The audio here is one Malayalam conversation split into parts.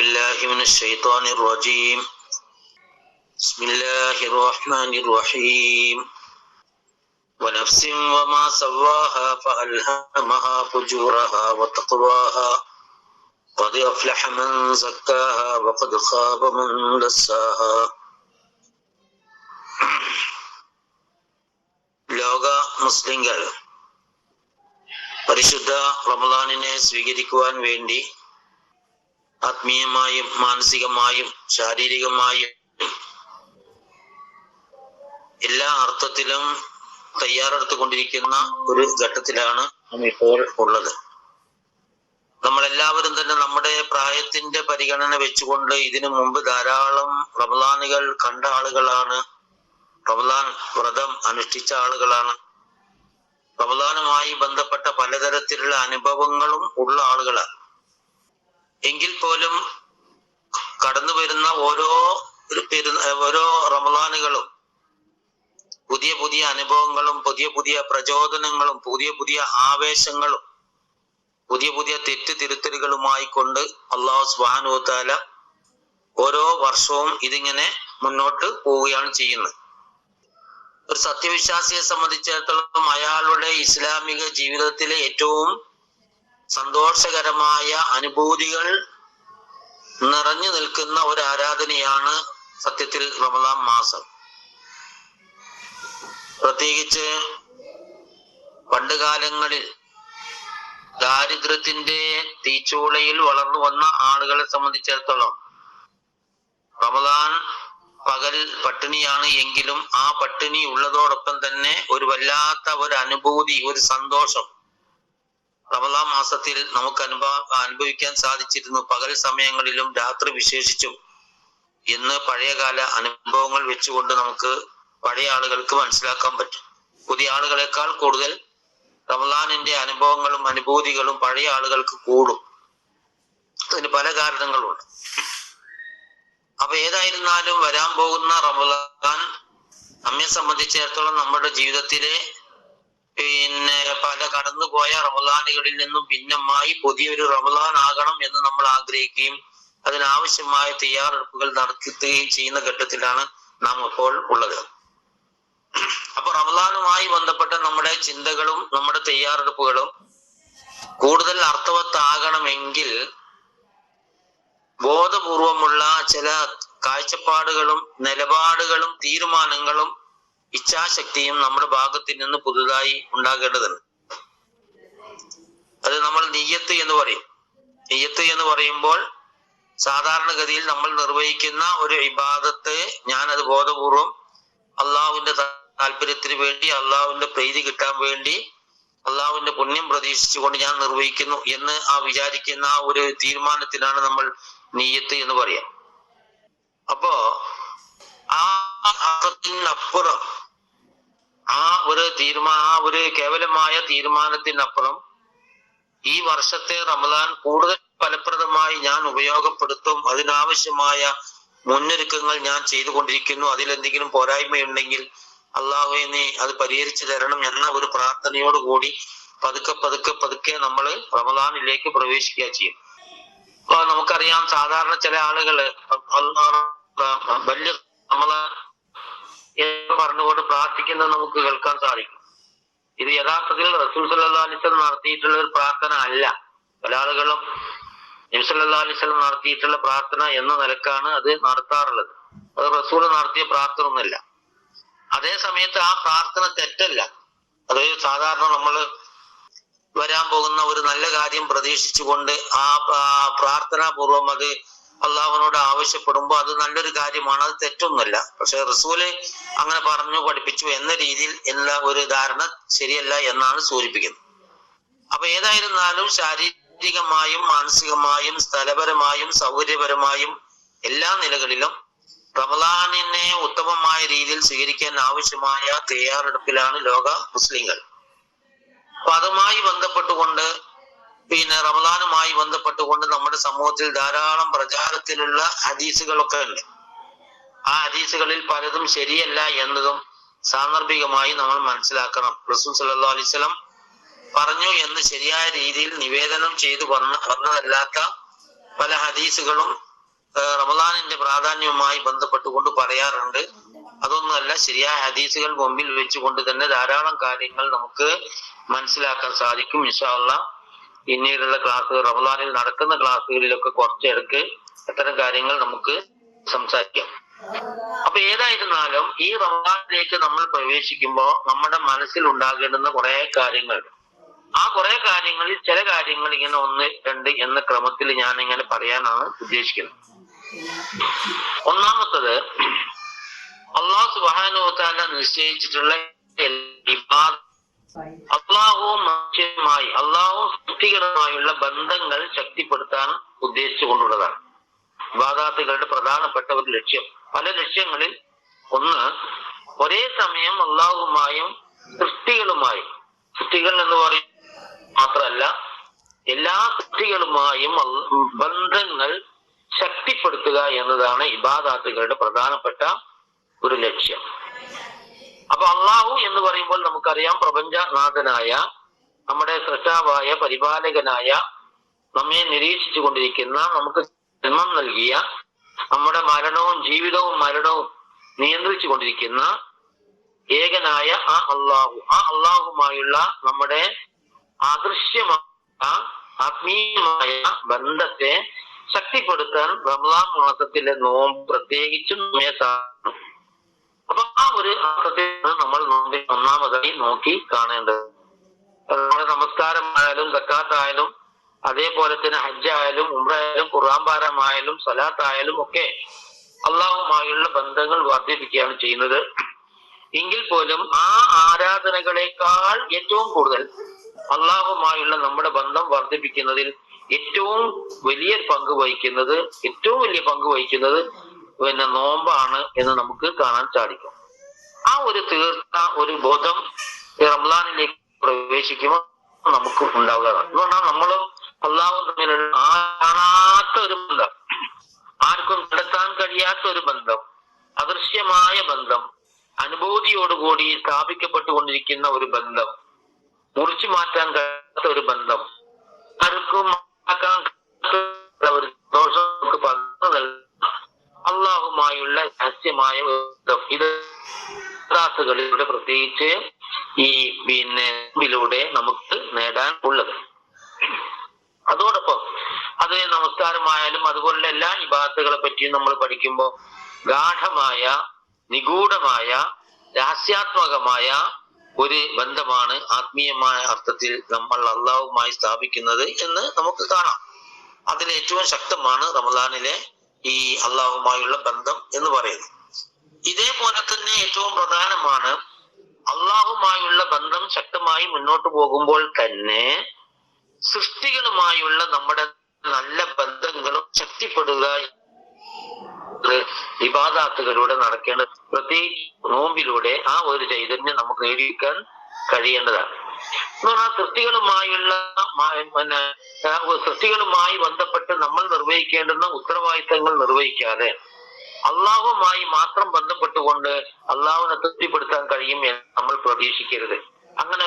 بالله من الشيطان الرجيم. بسم الله الرحمن الرحيم. ونفس وما سواها فألهمها فجورها وتقواها قد أفلح من زكاها وقد خاب من دساها. ലോക മുസ്ലിങ്ങൾ പരിശുദ്ധ റമളാനിനെ സ്വീകരിക്കുവാൻ വേണ്ടി ആത്മീയമായും മാനസികമായും ശാരീരികമായും എല്ലാ അർത്ഥത്തിലും തയ്യാറെടുത്തുകൊണ്ടിരിക്കുന്ന ഒരു ഘട്ടത്തിലാണ് നാം ഇപ്പോൾ ഉള്ളത്. നമ്മളെല്ലാവരും തന്നെ നമ്മുടെ പ്രായത്തിന്റെ പരിഗണന വെച്ചുകൊണ്ട് ഇതിനു മുമ്പ് ധാരാളം റമളാനുകൾ കണ്ട ആളുകളാണ്. റമളാൻ വ്രതം അനുഷ്ഠിച്ച ആളുകളാണ്. റമളാനുമായി ബന്ധപ്പെട്ട പലതരത്തിലുള്ള അനുഭവങ്ങളും ഉള്ള ആളുകളാണ്. എങ്കിൽ പോലും കടന്നു വരുന്ന ഓരോ റമളാനുകളും പുതിയ പുതിയ അനുഭവങ്ങളും പുതിയ പുതിയ പ്രചോദനങ്ങളും പുതിയ പുതിയ ആവേശങ്ങളും പുതിയ പുതിയ തിരുത്തലുകളുമായി കൊണ്ട് അല്ലാഹു സുബ്ഹാനഹു വ തആല ഓരോ വർഷവും ഇതിങ്ങനെ മുന്നോട്ട് പോവുകയാണ് ചെയ്യുന്നത്. ഒരു സത്യവിശ്വാസിയെ സംബന്ധിച്ചിടത്തോളം അയാളുടെ ഇസ്ലാമിക ജീവിതത്തിലെ ഏറ്റവും സന്തോഷകരമായ അനുഭൂതികൾ നിറഞ്ഞു നിൽക്കുന്ന ഒരു ആരാധനയാണ് സത്യത്തിൽ റമളാൻ മാസം. പ്രത്യേകിച്ച് പണ്ട് കാലങ്ങളിൽ ദാരിദ്ര്യത്തിന്റെ തീച്ചൂളയിൽ വളർന്നു വന്ന ആളുകളെ സംബന്ധിച്ചിടത്തോളം റമളാൻ പകൽ പട്ടിണിയാണ് എങ്കിലും ആ പട്ടിണി ഉള്ളതോടൊപ്പം തന്നെ ഒരു വല്ലാത്ത ഒരു അനുഭൂതി, ഒരു സന്തോഷം റമളാൻ മാസത്തിൽ നമുക്ക് അനുഭവിക്കാൻ സാധിച്ചിരുന്നു. പകൽ സമയങ്ങളിലും രാത്രി വിശേഷിച്ചും ഇന്ന് പഴയകാല അനുഭവങ്ങൾ വെച്ചുകൊണ്ട് നമുക്ക് പഴയ ആളുകൾക്ക് മനസ്സിലാക്കാൻ പറ്റും. പുതിയ ആളുകളെക്കാൾ കൂടുതൽ റമളാനിന്റെ അനുഭവങ്ങളും അനുഭൂതികളും പഴയ ആളുകൾക്ക് കൂടും. അതിന് പല കാരണങ്ങളുണ്ട്. അപ്പൊ ഏതായിരുന്നാലും വരാൻ പോകുന്ന റമളാൻ നമ്മെ സംബന്ധിച്ചിടത്തോളം നമ്മുടെ ജീവിതത്തിലെ പല കടന്നുപോയ റമളാനുകളിൽ നിന്നും ഭിന്നമായി പുതിയൊരു റമളാൻ ആകണം എന്ന് നമ്മൾ ആഗ്രഹിക്കുകയും അതിനാവശ്യമായ തയ്യാറെടുപ്പുകൾ നടത്തുകയും ചെയ്യുന്ന ഘട്ടത്തിലാണ് നാം ഇപ്പോൾ ഉള്ളത്. അപ്പൊ റമളാനുമായി ബന്ധപ്പെട്ട നമ്മുടെ ചിന്തകളും നമ്മുടെ തയ്യാറെടുപ്പുകളും കൂടുതൽ അർത്ഥവത്താകണമെങ്കിൽ ബോധപൂർവമുള്ള ചില കാഴ്ചപ്പാടുകളും നിലപാടുകളും തീരുമാനങ്ങളും ഇച്ഛാശക്തിയും നമ്മുടെ ഭാഗത്തിൽ നിന്ന് പുതുതായി ഉണ്ടാകേണ്ടതുണ്ട്. അത് നമ്മൾ നിയ്യത്ത് എന്ന് പറയും. നിയ്യത്ത് എന്ന് പറയുമ്പോൾ സാധാരണഗതിയിൽ നമ്മൾ നിർവഹിക്കുന്ന ഒരു ഇബാദത്ത് ഞാനത് ബോധപൂർവം അള്ളാഹുവിന്റെ താല്പര്യത്തിന് വേണ്ടി, അള്ളാഹുവിന്റെ പ്രീതി കിട്ടാൻ വേണ്ടി, അള്ളാഹുവിന്റെ പുണ്യം പ്രതീക്ഷിച്ചുകൊണ്ട് ഞാൻ നിർവഹിക്കുന്നു എന്ന് വിചാരിക്കുന്ന ഒരു തീരുമാനത്തിനാണ് നമ്മൾ നിയ്യത്ത് എന്ന് പറയാം. അപ്പോ ആ അർത്ഥത്തിനപ്പുറം ഒരു കേവലമായ തീരുമാനത്തിനപ്പുറം ഈ വർഷത്തെ റമളാൻ കൂടുതൽ ഫലപ്രദമായി ഞാൻ ഉപയോഗപ്പെടുത്തും, അതിനാവശ്യമായ മുന്നൊരുക്കങ്ങൾ ഞാൻ ചെയ്തുകൊണ്ടിരിക്കുന്നു, അതിലെന്തെങ്കിലും പോരായ്മയുണ്ടെങ്കിൽ അള്ളാഹുവേ നീ അത് പരിഹരിച്ചു തരണം എന്ന ഒരു പ്രാർത്ഥനയോടുകൂടി പതുക്കെ നമ്മൾ റമളാനിലേക്ക് പ്രവേശിക്കുക ചെയ്യും. അപ്പൊ നമുക്കറിയാം, സാധാരണ ചില ആളുകള് വലിയ റമളാൻ എന്ന് പറഞ്ഞുകൊണ്ട് പ്രാർത്ഥിക്കുന്നത് നമുക്ക് കേൾക്കാൻ സാധിക്കും. ഇത് യഥാർത്ഥത്തിൽ റസൂൽ സല്ലല്ലാഹു അലൈഹി വസല്ലം നടത്തിയിട്ടുള്ള ഒരു പ്രാർത്ഥന അല്ല. പല ആളുകളും നബി സല്ലല്ലാഹു അലൈഹി വസല്ലം നടത്തിയിട്ടുള്ള പ്രാർത്ഥന എന്ന നിലക്കാണ് അത് നടത്താറുള്ളത്. അത് റസൂൽ നടത്തിയ പ്രാർത്ഥന ഒന്നുമല്ല. അതേ സമയത്ത് ആ പ്രാർത്ഥന തെറ്റല്ല. അത് സാധാരണ നമ്മൾ വരാൻ പോകുന്ന ഒരു നല്ല കാര്യം പ്രതീക്ഷിച്ചുകൊണ്ട് ആ പ്രാർത്ഥനാപൂർവം അത് അള്ളാഹുവിനോട് ആവശ്യപ്പെടുമ്പോൾ അത് നല്ലൊരു കാര്യമാണ്, അത് തെറ്റൊന്നുമല്ല. പക്ഷെ റസൂല് അങ്ങനെ പറഞ്ഞു പഠിപ്പിച്ചു എന്ന രീതിയിൽ ഉള്ള ഒരു ധാരണ ശരിയല്ല എന്നാണ് സൂചിപ്പിക്കുന്നത്. അപ്പൊ ഏതായിരുന്നാലും ശാരീരികമായും മാനസികമായും സ്ഥലപരമായും സൗകര്യപരമായും എല്ലാ നിലകളിലും റമളാനിനെ ഉത്തമമായ രീതിയിൽ സ്വീകരിക്കാൻ ആവശ്യമായ തയ്യാറെടുപ്പിലാണ് ലോക മുസ്ലിങ്ങൾ. അപ്പൊ അതുമായി ബന്ധപ്പെട്ടുകൊണ്ട് റമളാനുമായി ബന്ധപ്പെട്ടുകൊണ്ട് നമ്മുടെ സമൂഹത്തിൽ ധാരാളം പ്രചാരത്തിലുള്ള ഹദീസുകളൊക്കെ ഉണ്ട്. ആ ഹദീസുകളിൽ പലതും ശരിയല്ല എന്നതും സാന്ദർഭികമായി നമ്മൾ മനസ്സിലാക്കണം. റസൂൽ സല്ലല്ലാഹു അലൈഹി വസല്ലം പറഞ്ഞു എന്ന് ശരിയായ രീതിയിൽ നിവേദനം ചെയ്തു വന്നതല്ലാത്ത പല ഹദീസുകളും റമദാനിന്റെ പ്രാധാന്യവുമായി ബന്ധപ്പെട്ടുകൊണ്ട് പറയാറുണ്ട്. അതൊന്നുമല്ല, ശരിയായ ഹദീസുകൾ മുമ്പിൽ വെച്ചുകൊണ്ട് തന്നെ ധാരാളം കാര്യങ്ങൾ നമുക്ക് മനസ്സിലാക്കാൻ സാധിക്കും. ഇൻഷാ അല്ലാഹ് പിന്നീടുള്ള ക്ലാസ്സുകൾ, റമദാനിൽ നടക്കുന്ന ക്ലാസ്സുകളിലൊക്കെ കുറച്ചിടക്ക് അത്തരം കാര്യങ്ങൾ നമുക്ക് സംസാരിക്കാം. അപ്പൊ ഏതായിരുന്നാലും ഈ റമദാനിലേക്ക് നമ്മൾ പ്രവേശിക്കുമ്പോൾ നമ്മുടെ മനസ്സിൽ ഉണ്ടാകേണ്ടുന്ന കുറെ കാര്യങ്ങൾ, ആ കുറെ കാര്യങ്ങളിൽ ചില കാര്യങ്ങൾ ഇങ്ങനെ 1, 2 എന്ന ക്രമത്തിൽ ഞാൻ ഇങ്ങനെ പറയാനാണ് ഉദ്ദേശിക്കുന്നത്. ഒന്നാമത്തത്, അല്ലാഹു സുബ്ഹാനഹു വ തആല നിശ്ചയിച്ചിട്ടുള്ള അള്ളാഹുവും മനുഷ്യരുമായി, അള്ളാഹുവും സൃഷ്ടികളുമായുള്ള ബന്ധങ്ങൾ ശക്തിപ്പെടുത്താൻ ഉദ്ദേശിച്ചുകൊണ്ടുള്ളതാണ് ഇബാദത്തുകളുടെ പ്രധാനപ്പെട്ട ഒരു ലക്ഷ്യം. പല ലക്ഷ്യങ്ങളിൽ ഒന്ന്, ഒരേ സമയം അള്ളാഹുവുമായും സൃഷ്ടികളുമായും, സൃഷ്ടികൾ എന്ന് പറയും മാത്രമല്ല എല്ലാ സൃഷ്ടികളുമായും ബന്ധങ്ങൾ ശക്തിപ്പെടുത്തുക എന്നതാണ് ഇബാദത്തുകളുടെ പ്രധാനപ്പെട്ട ഒരു ലക്ഷ്യം. അപ്പൊ അള്ളാഹു എന്ന് പറയുമ്പോൾ നമുക്കറിയാം, പ്രപഞ്ചനാഥനായ, നമ്മുടെ സൃഷ്ടാവായ, പരിപാലകനായ, നമ്മെ നിരീക്ഷിച്ചു കൊണ്ടിരിക്കുന്ന, നമുക്ക് ജന്മം നൽകിയ, നമ്മുടെ മരണവും ജീവിതവും മരണവും നിയന്ത്രിച്ചു കൊണ്ടിരിക്കുന്ന ഏകനായ ആ അള്ളാഹുമായുള്ള നമ്മുടെ അദൃശ്യമായ ആത്മീയമായ ബന്ധത്തെ ശക്തിപ്പെടുത്താൻ റമദാൻ മാസത്തിലെ നോമ്പ് പ്രത്യേകിച്ചും നമ്മെ സഹായിക്കും. അപ്പൊ ആ ഒരു അർത്ഥത്തിൽ നമ്മൾ നോമ്പിൽ ഒന്നാമതായി നോക്കി കാണേണ്ടത്. നമ്മുടെ നമസ്കാരമായാലും സക്കാത്തായാലും അതേപോലെ തന്നെ ഹജ്ജായാലും ഉംറയായാലും ഖുർആൻ പാരായണമായാലും സലാത്തായാലും ഒക്കെ അള്ളാഹുമായുള്ള ബന്ധങ്ങൾ വർദ്ധിപ്പിക്കുകയാണ് ചെയ്യുന്നത്. എങ്കിൽ പോലും ആ ആരാധനകളെക്കാൾ ഏറ്റവും കൂടുതൽ അള്ളാഹുമായുള്ള നമ്മുടെ ബന്ധം വർദ്ധിപ്പിക്കുന്നതിൽ ഏറ്റവും വലിയ പങ്ക് വഹിക്കുന്നത് പിന്നെ നോമ്പാണ് എന്ന് നമുക്ക് കാണാൻ സാധിക്കും. ആ ഒരു തീർത്ത ഒരു ബോധം റമദാനിലേക്ക് പ്രവേശിക്കുമ്പോൾ നമുക്ക് ഉണ്ടാവുകയാണ്. എന്ന് പറഞ്ഞാൽ നമ്മളും അള്ളാഹും തമ്മിലുള്ള കാണാത്ത ഒരു ബന്ധം, ആർക്കും കണ്ടെത്താൻ കഴിയാത്ത ഒരു ബന്ധം, അദൃശ്യമായ ബന്ധം, അനുഭൂതിയോടുകൂടി സ്ഥാപിക്കപ്പെട്ടുകൊണ്ടിരിക്കുന്ന ഒരു ബന്ധം, മുറിച്ചു മാറ്റാൻ കഴിയാത്ത ഒരു ബന്ധം, ആർക്കും ഒരു ദോഷം നമുക്ക് പകർന്നു നൽകുന്ന അള്ളാഹുമായുള്ള രഹസ്യമായ ബന്ധം, ഇത് ിലൂടെ പ്രത്യേകിച്ച് ഈ ഇതിലൂടെ നമുക്ക് നേടാൻ ഉള്ളത്. അതോടൊപ്പം അത് നമസ്കാരമായാലും അതുപോലുള്ള എല്ലാ ഇബാദത്തുകളെ പറ്റിയും നമ്മൾ പഠിക്കുമ്പോൾ ഗാഠമായ, നിഗൂഢമായ, രഹസ്യാത്മകമായ ഒരു ബന്ധമാണ് ആത്മീയമായ അർത്ഥത്തിൽ നമ്മൾ അള്ളാഹുമായി സ്ഥാപിക്കുന്നത് എന്ന് നമുക്ക് കാണാം. അതിൽ ഏറ്റവും ശക്തമാണ് റമദാനിലെ ഈ അള്ളാഹുമായുള്ള ബന്ധം എന്ന് പറയുന്നത്. ഇതേപോലെ തന്നെ ഏറ്റവും പ്രധാനമാണ് അള്ളാഹുമായുള്ള ബന്ധം ശക്തമായി മുന്നോട്ട് പോകുമ്പോൾ തന്നെ സൃഷ്ടികളുമായുള്ള നമ്മുടെ നല്ല ബന്ധങ്ങളും ശക്തിപ്പെടുക ഇബാദത്തുകളിലൂടെ നടക്കേണ്ടത്. പ്രത്യേകിച്ച് നോമ്പിലൂടെ ആ ഒരു ചൈതന്യം നമുക്ക് നേടിയെടുക്കാൻ കഴിയേണ്ടതാണ്. എന്ന് പറഞ്ഞാൽ സൃഷ്ടികളുമായി ബന്ധപ്പെട്ട് നമ്മൾ നിർവഹിക്കേണ്ടുന്ന ഉത്തരവാദിത്തങ്ങൾ നിർവഹിക്കാതെ അള്ളാഹുമായി മാത്രം ബന്ധപ്പെട്ടുകൊണ്ട് അള്ളാഹുവിനെ തൃപ്തിപ്പെടുത്താൻ കഴിയും എന്ന് നമ്മൾ പ്രതീക്ഷിക്കരുത്. അങ്ങനെ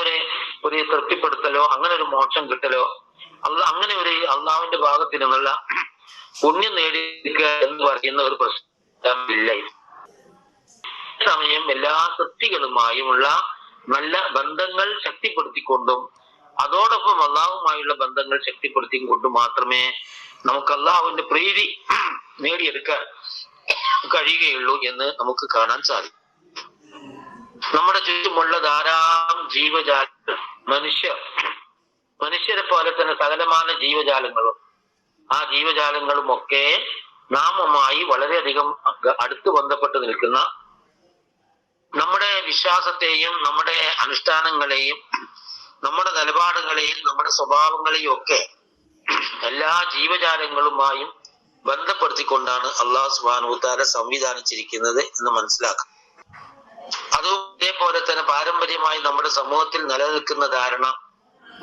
ഒരു തൃപ്തിപ്പെടുത്തലോ അങ്ങനെ ഒരു മോക്ഷം കിട്ടലോ അങ്ങനെ ഒരു അള്ളാഹുവിന്റെ ഭാഗത്ത് നിന്നുള്ള പുണ്യം നേടിയെടുക്കുക എന്ന് പറയുന്ന ഒരു പ്രശ്നമില്ല. സമയം എല്ലാ സൃഷ്ടികളുമായുമുള്ള നല്ല ബന്ധങ്ങൾ ശക്തിപ്പെടുത്തിക്കൊണ്ടും അതോടൊപ്പം അള്ളാഹുമായുള്ള ബന്ധങ്ങൾ ശക്തിപ്പെടുത്തിക്കൊണ്ടും മാത്രമേ നമുക്ക് അള്ളാഹുവിന്റെ പ്രീതി നേടിയെടുക്കാൻ കഴിയുകയുള്ളൂ എന്ന് നമുക്ക് കാണാൻ സാധിക്കും. നമ്മുടെ ചുറ്റുമുള്ള ധാരാളം ജീവജാലങ്ങൾ, മനുഷ്യരെ പോലെ തന്നെ സകലമായ ജീവജാലങ്ങളും, ആ ജീവജാലങ്ങളും ഒക്കെ നാമുമായി വളരെയധികം അടുത്ത് ബന്ധപ്പെട്ട് നിൽക്കുന്ന, നമ്മുടെ വിശ്വാസത്തെയും നമ്മുടെ അനുഷ്ഠാനങ്ങളെയും നമ്മുടെ നിലപാടുകളെയും നമ്മുടെ സ്വഭാവങ്ങളെയും ഒക്കെ എല്ലാ ജീവജാലങ്ങളുമായും ബന്ധപ്പെടുത്തിക്കൊണ്ടാണ് അള്ളാഹു സുബ്ഹാനഹു വ തആല സംവിധാനിച്ചിരിക്കുന്നത് എന്ന് മനസ്സിലാക്കാം. അതും ഇതേപോലെ തന്നെ പാരമ്പര്യമായി നമ്മുടെ സമൂഹത്തിൽ നിലനിൽക്കുന്ന ധാരണ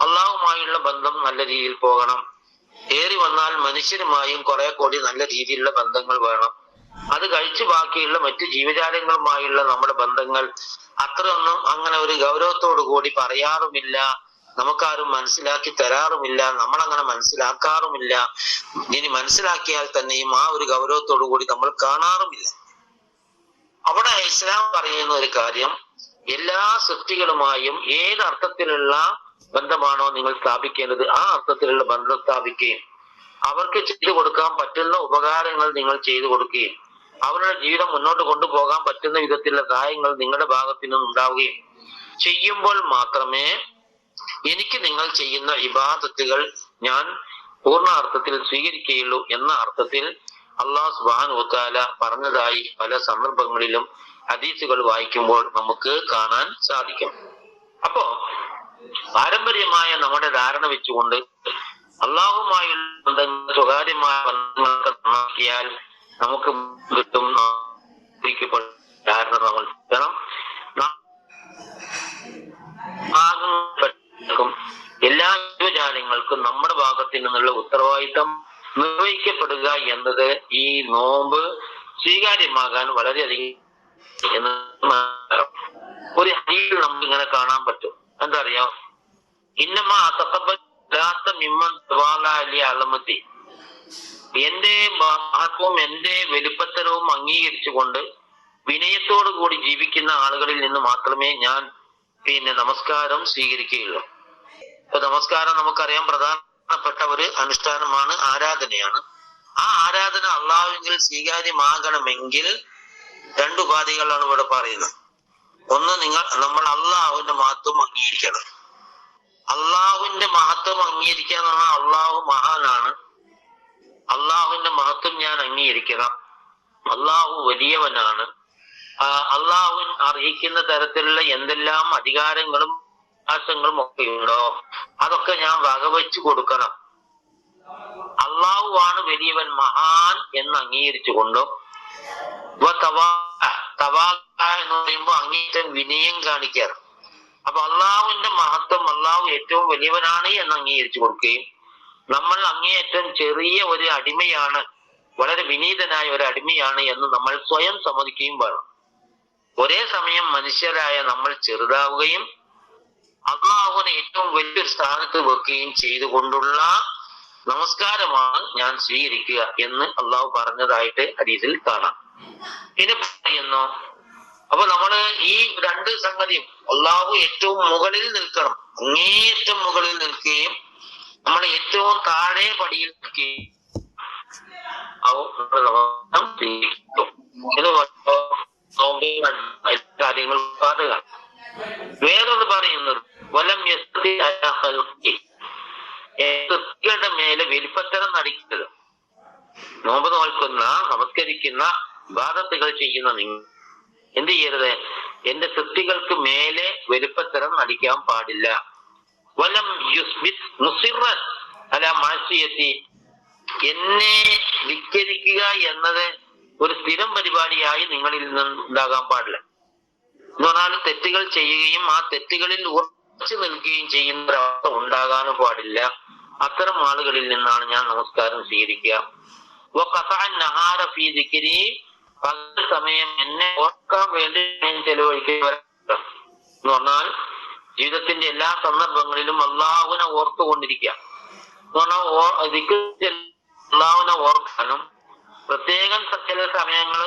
അള്ളാഹുമായുള്ള ബന്ധം നല്ല രീതിയിൽ പോകണം, ഏറി വന്നാൽ മനുഷ്യരുമായും കുറെ കൂടി നല്ല രീതിയിലുള്ള ബന്ധങ്ങൾ വേണം, അത് കഴിച്ചു ബാക്കിയുള്ള മറ്റു ജീവജാലങ്ങളുമായുള്ള നമ്മുടെ ബന്ധങ്ങൾ അത്രയൊന്നും അങ്ങനെ ഒരു ഗൗരവത്തോടു കൂടി പറയാറുമില്ല നമുക്കാരും മനസ്സിലാക്കി തരാറുമില്ല, നമ്മളങ്ങനെ മനസ്സിലാക്കാറുമില്ല. ഇനി മനസ്സിലാക്കിയാൽ തന്നെയും ആ ഒരു ഗൗരവത്തോടു കൂടി നമ്മൾ കാണാറുമില്ല. അവിടെ ഇസ്ലാം പറയുന്ന ഒരു കാര്യം, എല്ലാ സൃഷ്ടികളുമായും ഏത് അർത്ഥത്തിലുള്ള ബന്ധമാണോ നിങ്ങൾ സ്ഥാപിക്കേണ്ടത് ആ അർത്ഥത്തിലുള്ള ബന്ധം സ്ഥാപിക്കുകയും അവർക്ക് ചെയ്തു കൊടുക്കാൻ പറ്റുന്ന ഉപകാരങ്ങൾ നിങ്ങൾ ചെയ്തു കൊടുക്കുകയും അവരുടെ ജീവിതം മുന്നോട്ട് കൊണ്ടുപോകാൻ പറ്റുന്ന വിധത്തിലുള്ള സഹായങ്ങൾ നിങ്ങളുടെ ഭാഗത്തു നിന്നും ഉണ്ടാവുകയും ചെയ്യുമ്പോൾ മാത്രമേ എനിക്ക് നിങ്ങൾ ചെയ്യുന്ന ഇബാദത്തുകൾ ഞാൻ പൂർണ്ണാർത്ഥത്തിൽ സ്വീകരിക്കുകയുള്ളൂ എന്ന അർത്ഥത്തിൽ അല്ലാഹു സുബ്ഹാനഹു വ തആല പറഞ്ഞതായി പല സന്ദർഭങ്ങളിലും ഹദീസുകൾ വായിക്കുമ്പോൾ നമുക്ക് കാണാൻ സാധിക്കും. അപ്പോ പാരമ്പര്യമായ നമ്മുടെ ധാരണ വെച്ചുകൊണ്ട് അള്ളാഹുമായുള്ള ബന്ധങ്ങൾ സ്വകാര്യമായ ബന്ധങ്ങളൊക്കെ നന്നാക്കിയാൽ നമുക്ക് കിട്ടും ധാരണ നമ്മൾ ചെയ്യണം. എല്ലാ ജീവജാലങ്ങൾക്കും നമ്മുടെ ഭാഗത്തു നിന്നുള്ള ഉത്തരവാദിത്തം നിർവഹിക്കപ്പെടുക എന്നത് ഈ നോമ്പ് സ്വീകാര്യമാകാൻ വളരെയധികം ഒരു ഹദീസിൽ നമുക്ക് ഇങ്ങനെ കാണാൻ പറ്റും. എന്താ അറിയാം, ഇന്നമാ തഖബ്ബലാത്ത മിമ്മൻ തവാല അലി അലമത്തി, എന്റെ മഹത്വവും എന്റെ വലിപ്പത്തരവും അംഗീകരിച്ചുകൊണ്ട് വിനയത്തോടു കൂടി ജീവിക്കുന്ന ആളുകളിൽ നിന്ന് മാത്രമേ ഞാൻ നമസ്കാരം സ്വീകരിക്കുകയുള്ളൂ. ഇപ്പൊ നമസ്കാരം നമുക്കറിയാം പ്രധാനപ്പെട്ട ഒരു അനുഷ്ഠാനമാണ്, ആരാധനയാണ്. ആ ആരാധന അള്ളാഹുവിൽ സ്വീകാര്യമാകണമെങ്കിൽ രണ്ട് ഉപാധികളാണ് ഇവിടെ പറയുന്നത്. ഒന്ന്, നമ്മൾ അള്ളാഹുവിന്റെ മഹത്വം അംഗീകരിക്കണം. അള്ളാഹുവിന്റെ മഹത്വം അംഗീകരിക്കുക എന്ന് പറഞ്ഞാൽ അള്ളാഹു മഹാനാണ്, അള്ളാഹുവിന്റെ മഹത്വം ഞാൻ അംഗീകരിക്കണം, അള്ളാഹു വലിയവനാണ്, അള്ളാഹു അർഹിക്കുന്ന തരത്തിലുള്ള എന്തെല്ലാം അധികാരങ്ങളും അവകാശങ്ങളും ഒക്കെ ഉണ്ടോ അതൊക്കെ ഞാൻ വകവെച്ചു കൊടുക്കണം. അള്ളാഹു ആണ് വലിയവൻ, മഹാൻ എന്ന് അംഗീകരിച്ചുകൊണ്ടും എന്ന് പറയുമ്പോൾ അങ്ങേറ്റം വിനയം കാണിക്കാറ്. അപ്പൊ അള്ളാഹുവിന്റെ മഹത്വം, അള്ളാഹു ഏറ്റവും വലിയവനാണ് എന്ന് അംഗീകരിച്ചു കൊടുക്കുകയും നമ്മൾ അങ്ങേയറ്റം ചെറിയ ഒരു അടിമയാണ്, വളരെ വിനീതനായ ഒരു അടിമയാണ് എന്ന് നമ്മൾ സ്വയം സമ്മതിക്കുകയും വേണം. ഒരേ സമയം മനുഷ്യരായ നമ്മൾ ചെറുതാവുകയും അള്ളാഹുവിനെ ഏറ്റവും വലിയൊരു സ്ഥാനത്ത് വെക്കുകയും ചെയ്തുകൊണ്ടുള്ള നമസ്കാരമാണ് ഞാൻ സ്വീകരിക്കുക എന്ന് അള്ളാഹു പറഞ്ഞതായിട്ട് ഹദീസിൽ കാണാം. പിന്നെ പറയുന്നു, അപ്പൊ നമ്മള് ഈ രണ്ട് സംഗതിയും, അള്ളാഹു ഏറ്റവും മുകളിൽ നിൽക്കണം, അങ്ങേയറ്റം മുകളിൽ നിൽക്കുകയും നമ്മൾ ഏറ്റവും താഴെ പടിയിൽ നിൽക്കുകയും കാര്യങ്ങൾ പാടുക. വേറൊന്ന് പറയുന്നത്, വലം സൃഷ്ടികളുടെ മേലെ വലിപ്പത്തരം നടിക്കരുത്. നോമ്പ് നോൽക്കുന്ന, നമസ്കരിക്കുന്ന, ഇബാദത്തുകൾ ചെയ്യുന്ന നിങ്ങൾ എന്ത് ചെയ്യരുത്, എന്റെ സൃഷ്ടികൾക്ക് മേലെ വലിപ്പത്തരം നടിക്കാൻ പാടില്ല. വലം യുസ്ബിത് മുസിറൻ അല മാസിയത്തി, എന്നെ ധിക്കരിക്കുക എന്നത് ഒരു സ്ഥിരം പരിപാടിയായി നിങ്ങളിൽ നിന്ന് ഉണ്ടാകാൻ പാടില്ല. എന്ന് പറഞ്ഞാൽ തെറ്റുകൾ ചെയ്യുകയും ആ തെറ്റുകളിൽ ഉറച്ചു നിൽക്കുകയും ചെയ്യുന്ന ഒരവസ്ഥ ഉണ്ടാകാനും പാടില്ല. അത്തരം ആളുകളിൽ നിന്നാണ് ഞാൻ നമസ്കാരം സ്വീകരിക്കുക. പകൽ സമയം എന്നെ ഓർക്കാൻ വേണ്ടി ഞാൻ ചെലവഴിക്കുക എന്ന് പറഞ്ഞാൽ ജീവിതത്തിന്റെ എല്ലാ സന്ദർഭങ്ങളിലും അള്ളാഹുവിനെ ഓർത്തുകൊണ്ടിരിക്കുക എന്ന് പറഞ്ഞാൽ അള്ളാഹുവിനെ ഓർക്കാനും പ്രത്യേകം ചില സമയങ്ങൾ,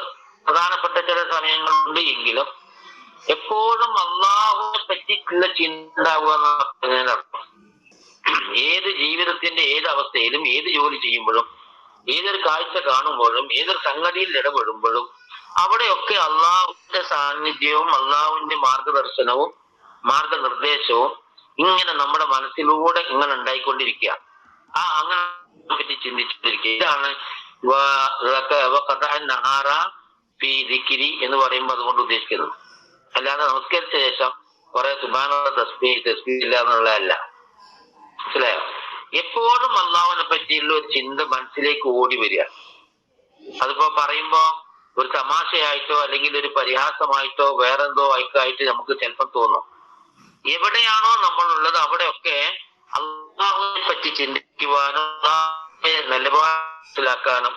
പ്രധാനപ്പെട്ട ചില സമയങ്ങളുണ്ട് എങ്കിലും എപ്പോഴും അള്ളാഹുവിനെ പറ്റിയുള്ള ചിന്ത ഉണ്ടാവുക എന്നർത്ഥം. ഏത് ജീവിതത്തിന്റെ ഏത് അവസ്ഥയിലും, ഏത് ജോലി ചെയ്യുമ്പോഴും, ഏതൊരു കാഴ്ച കാണുമ്പോഴും, ഏതൊരു സംഗതിയിൽ ഇടപെടുമ്പോഴും അവിടെയൊക്കെ അള്ളാഹുവിന്റെ സാന്നിധ്യവും അള്ളാഹുവിന്റെ മാർഗദർശനവും മാർഗനിർദ്ദേശവും ഇങ്ങനെ നമ്മുടെ മനസ്സിലൂടെ ഇങ്ങനെ ഉണ്ടായിക്കൊണ്ടിരിക്കുക. അങ്ങനെ പറ്റി ചിന്തിച്ചിരിക്കുക. ഇതാണ് എന്ന് പറയുമ്പോൾ അതുകൊണ്ട് ഉദ്ദേശിക്കുന്നത്. അല്ലാതെ നമസ്കരിച്ച ശേഷം കുറെ സുബ്ഹാനല്ലാഹ് തസ്ബീഹ് ഇല്ല എന്നുള്ളതല്ല. മനസ്സിലായോ? എപ്പോഴും അള്ളാഹുവിനെ പറ്റിയുള്ള ഒരു ചിന്ത മനസ്സിലേക്ക് ഓടി വരിക. അതിപ്പോ പറയുമ്പോ ഒരു തമാശയായിട്ടോ അല്ലെങ്കിൽ ഒരു പരിഹാസമായിട്ടോ വേറെന്തോ ആയിട്ട് നമുക്ക് ചിലപ്പോൾ തോന്നും. എവിടെയാണോ നമ്മളുള്ളത് അവിടെയൊക്കെ അള്ളാഹുവിനെ പറ്റി ചിന്തിക്കുവാനും നിലപാട് മനസ്സിലാക്കാനും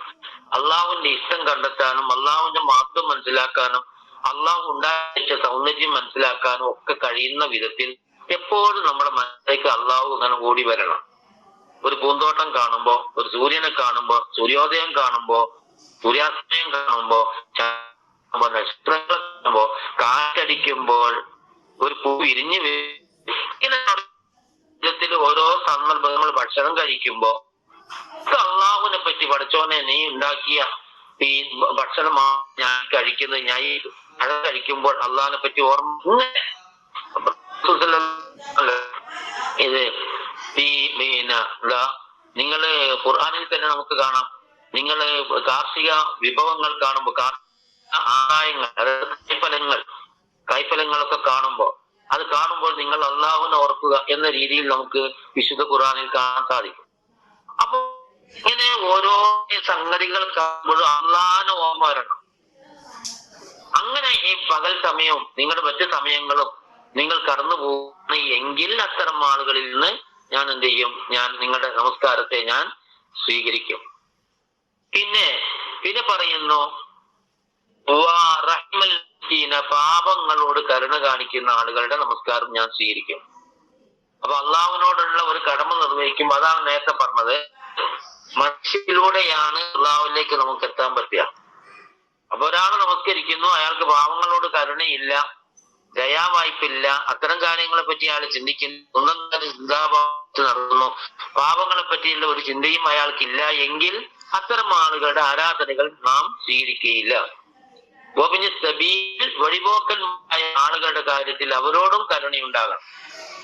അള്ളാഹുവിന്റെ ഇഷ്ടം കണ്ടെത്താനും അള്ളാഹുവിന്റെ മഹത്വം മനസ്സിലാക്കാനും അള്ളാഹു ഉണ്ടാക്കിയ സൗന്ദര്യം മനസ്സിലാക്കാനും ഒക്കെ കഴിയുന്ന വിധത്തിൽ എപ്പോഴും നമ്മുടെ മനസ്സിലേക്ക് അള്ളാഹു അങ്ങനെ ഓടി വരണം. ഒരു പൂന്തോട്ടം കാണുമ്പോ, ഒരു സൂര്യനെ കാണുമ്പോ, സൂര്യോദയം കാണുമ്പോ, സൂര്യാസ്തമയം കാണുമ്പോ, നക്ഷത്രങ്ങളെ കാണുമ്പോ, കാറ്റടിക്കുമ്പോൾ, ഒരു പൂ വിരിഞ്ഞു ജീവിതത്തിൽ ഓരോ സന്ദർഭങ്ങൾ ഭക്ഷണം കഴിക്കുമ്പോ അള്ളാഹുവിനെ പറ്റി, പഠിച്ചോനെ നീ ഉണ്ടാക്കിയ ഈ ഭക്ഷണം ഞാൻ കഴിക്കുന്നത്, ഞാൻ അത് കഴിക്കുമ്പോൾ അള്ളാഹിനെ പറ്റി ഓർമ്മ. ഇത് എന്താ, നിങ്ങള് ഖുർആനിൽ തന്നെ നമുക്ക് കാണാം, നിങ്ങള് കാർഷിക വിഭവങ്ങൾ കാണുമ്പോ, ആദായങ്ങൾ, അതായത് കൈഫലങ്ങളൊക്കെ കാണുമ്പോ, അത് കാണുമ്പോൾ നിങ്ങൾ അള്ളാഹുവിനെ ഓർക്കുക എന്ന രീതിയിൽ നമുക്ക് വിശുദ്ധ ഖുർആനിൽ കാണാൻ സാധിക്കും. അപ്പൊ ഇങ്ങനെ ഓരോ സംഗതികൾ കാണുമ്പോഴും അള്ളാഹിനെ ഓർമ്മ വരണം. അങ്ങനെ ഈ പകൽ സമയവും നിങ്ങളുടെ മറ്റു സമയങ്ങളും നിങ്ങൾ കടന്നു പോകുന്ന എങ്കിൽ അത്തരം ആളുകളിൽ നിന്ന് ഞാൻ എന്ത് ചെയ്യും? ഞാൻ നിങ്ങളുടെ നമസ്കാരത്തെ ഞാൻ സ്വീകരിക്കും. പിന്നെ പറയുന്നു, പാപങ്ങളോട് കരുണ കാണിക്കുന്ന ആളുകളുടെ നമസ്കാരം ഞാൻ സ്വീകരിക്കും. അപ്പൊ അള്ളാഹുവിനോടുള്ള ഒരു കടമ നിർവഹിക്കുമ്പോൾ, അതാണ് നേരത്തെ പറഞ്ഞത്, മനുഷ്യരിലൂടെയാണ് അള്ളാഹുവിലേക്ക് നമുക്ക് എത്താൻ പറ്റുക. അപ്പൊ ഒരാൾ നമസ്കരിക്കുന്നു, അയാൾക്ക് പാവങ്ങളോട് കരുണയില്ല, ദയാവായ്പില്ല, അത്തരം കാര്യങ്ങളെ പറ്റി അയാൾ ചിന്തിക്കുന്നു, ഒന്നും ചിന്താഭാവത്തിൽ നടത്തുന്നു, പാവങ്ങളെ പറ്റിയുള്ള ഒരു ചിന്തയും അയാൾക്കില്ല എങ്കിൽ അത്തരം ആളുകളുടെ ആരാധനകൾ നാം സ്വീകരിക്കുകയില്ല. വഴിപോക്കന്മാരായ ആളുകളുടെ കാര്യത്തിൽ അവരോടും കരുണയുണ്ടാകണം.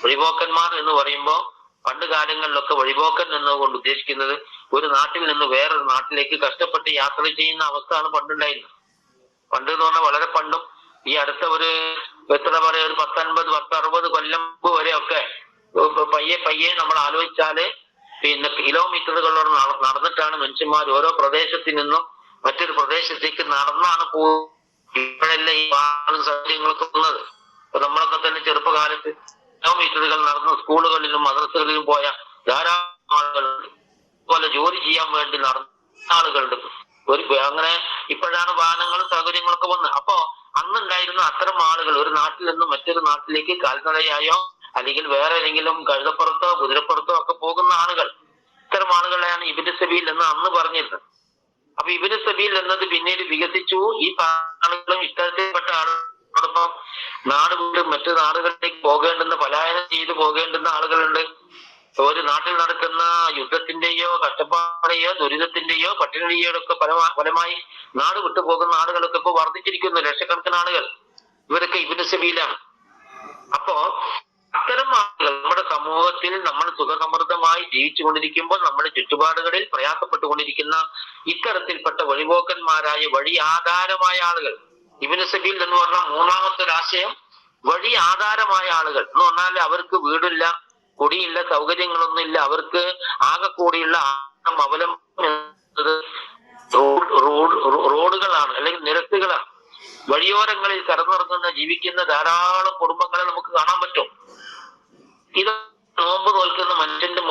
വഴിപോക്കന്മാർ എന്ന് പറയുമ്പോൾ പണ്ട് കാലങ്ങളിലൊക്കെ വഴിപോക്കൻ എന്നതുകൊണ്ട് ഉദ്ദേശിക്കുന്നത് ഒരു നാട്ടിൽ നിന്ന് വേറൊരു നാട്ടിലേക്ക് കഷ്ടപ്പെട്ട് യാത്ര ചെയ്യുന്ന അവസ്ഥയാണ് പണ്ടുണ്ടായിരുന്നത്. പണ്ട് എന്ന് പറഞ്ഞാൽ വളരെ പണ്ടും, ഈ അടുത്ത ഒരു എത്ര പറയാ, ഒരു 10-50-60 കൊല്ലം വരെയൊക്കെ പയ്യെ നമ്മൾ ആലോചിച്ചാല് പിന്നെ കിലോമീറ്ററുകളോട് നടന്നിട്ടാണ് മനുഷ്യന്മാർ ഓരോ പ്രദേശത്തിൽ നിന്നും മറ്റൊരു പ്രദേശത്തേക്ക് നടന്നാണ് പോകുന്നത്. ഇപ്പോഴല്ല ഈ സാഹചര്യങ്ങളൊക്കെ വന്നത്. അപ്പൊ നമ്മളൊക്കെ തന്നെ ചെറുപ്പകാലത്ത് കിലോമീറ്ററുകൾ നടന്ന് സ്കൂളുകളിലും മദ്രസകളിലും പോയ ധാരാളം ആളുകളുണ്ട്. അതുപോലെ ജോലി ചെയ്യാൻ വേണ്ടി നടന്ന ആളുകളുണ്ട്. അങ്ങനെ ഇപ്പോഴാണ് വാഹനങ്ങളും സൗകര്യങ്ങളൊക്കെ വന്നത്. അപ്പോ അന്നുണ്ടായിരുന്ന അത്തരം ആളുകൾ ഒരു നാട്ടിൽ നിന്ന് മറ്റൊരു നാട്ടിലേക്ക് കാൽനടയായോ അല്ലെങ്കിൽ വേറെ ഏതെങ്കിലും കഴുതപ്പുറത്തോ കുതിരപ്പുറത്തോ ഒക്കെ പോകുന്ന ആളുകൾ, ഇത്തരം ആളുകളെയാണ് ഇബ്നു സബീൽ എന്ന് അന്ന് പറഞ്ഞിരുന്നത്. അപ്പൊ ഇബ്നു സബീൽ എന്നത് പിന്നീട് വികസിച്ചു. ഈ ആളുകളും ഇത്തരത്തിൽപ്പെട്ട ആളുകളോടൊപ്പം നാട് വിട്ട് മറ്റു നാടുകളിലേക്ക് പോകേണ്ടുന്ന, പലായനം ചെയ്തു പോകേണ്ടുന്ന ആളുകളുണ്ട്. ഒരു നാട്ടിൽ നടക്കുന്ന യുദ്ധത്തിന്റെയോ കഷ്ടപ്പാടെയോ ദുരിതത്തിന്റെയോ പട്ടിണിയോ ഒക്കെ ഫലമായി നാട് വിട്ടു പോകുന്ന ആളുകളൊക്കെ ഇപ്പൊ വർദ്ധിച്ചിരിക്കുന്നു, ലക്ഷക്കണക്കിന് ആളുകൾ. ഇവരൊക്കെ ഇബ്നു സബീലാണ്. അപ്പോ അത്തരം ആളുകൾ നമ്മുടെ സമൂഹത്തിൽ നമ്മൾ സുഖസമൃദ്ധമായി ജീവിച്ചുകൊണ്ടിരിക്കുമ്പോൾ നമ്മുടെ ചുറ്റുപാടുകളിൽ പ്രയാസപ്പെട്ടുകൊണ്ടിരിക്കുന്ന ഇത്തരത്തിൽപ്പെട്ട വഴിപോക്കന്മാരായ വഴി ആധാരമായ ആളുകൾ, ഇബ്നു സബീൽ എന്ന് പറഞ്ഞ മൂന്നാമത്തെ ഒരാശയം, വഴി ആധാരമായ ആളുകൾ എന്ന് പറഞ്ഞാൽ അവർക്ക് വീടില്ല, കുടിയില്ല, സൗകര്യങ്ങളൊന്നുമില്ല, അവർക്ക് ആകെ കൂടിയുള്ള അവലംബം റോഡുകളാണ് അല്ലെങ്കിൽ നിരത്തുകളാണ്. വഴിയോരങ്ങളിൽ കടന്നിറങ്ങുന്ന ജീവിക്കുന്ന ധാരാളം കുടുംബങ്ങളെ നമുക്ക് കാണാൻ പറ്റും. ഇത് നോമ്പ് നോൽക്കുന്ന മനുഷ്യന്റെ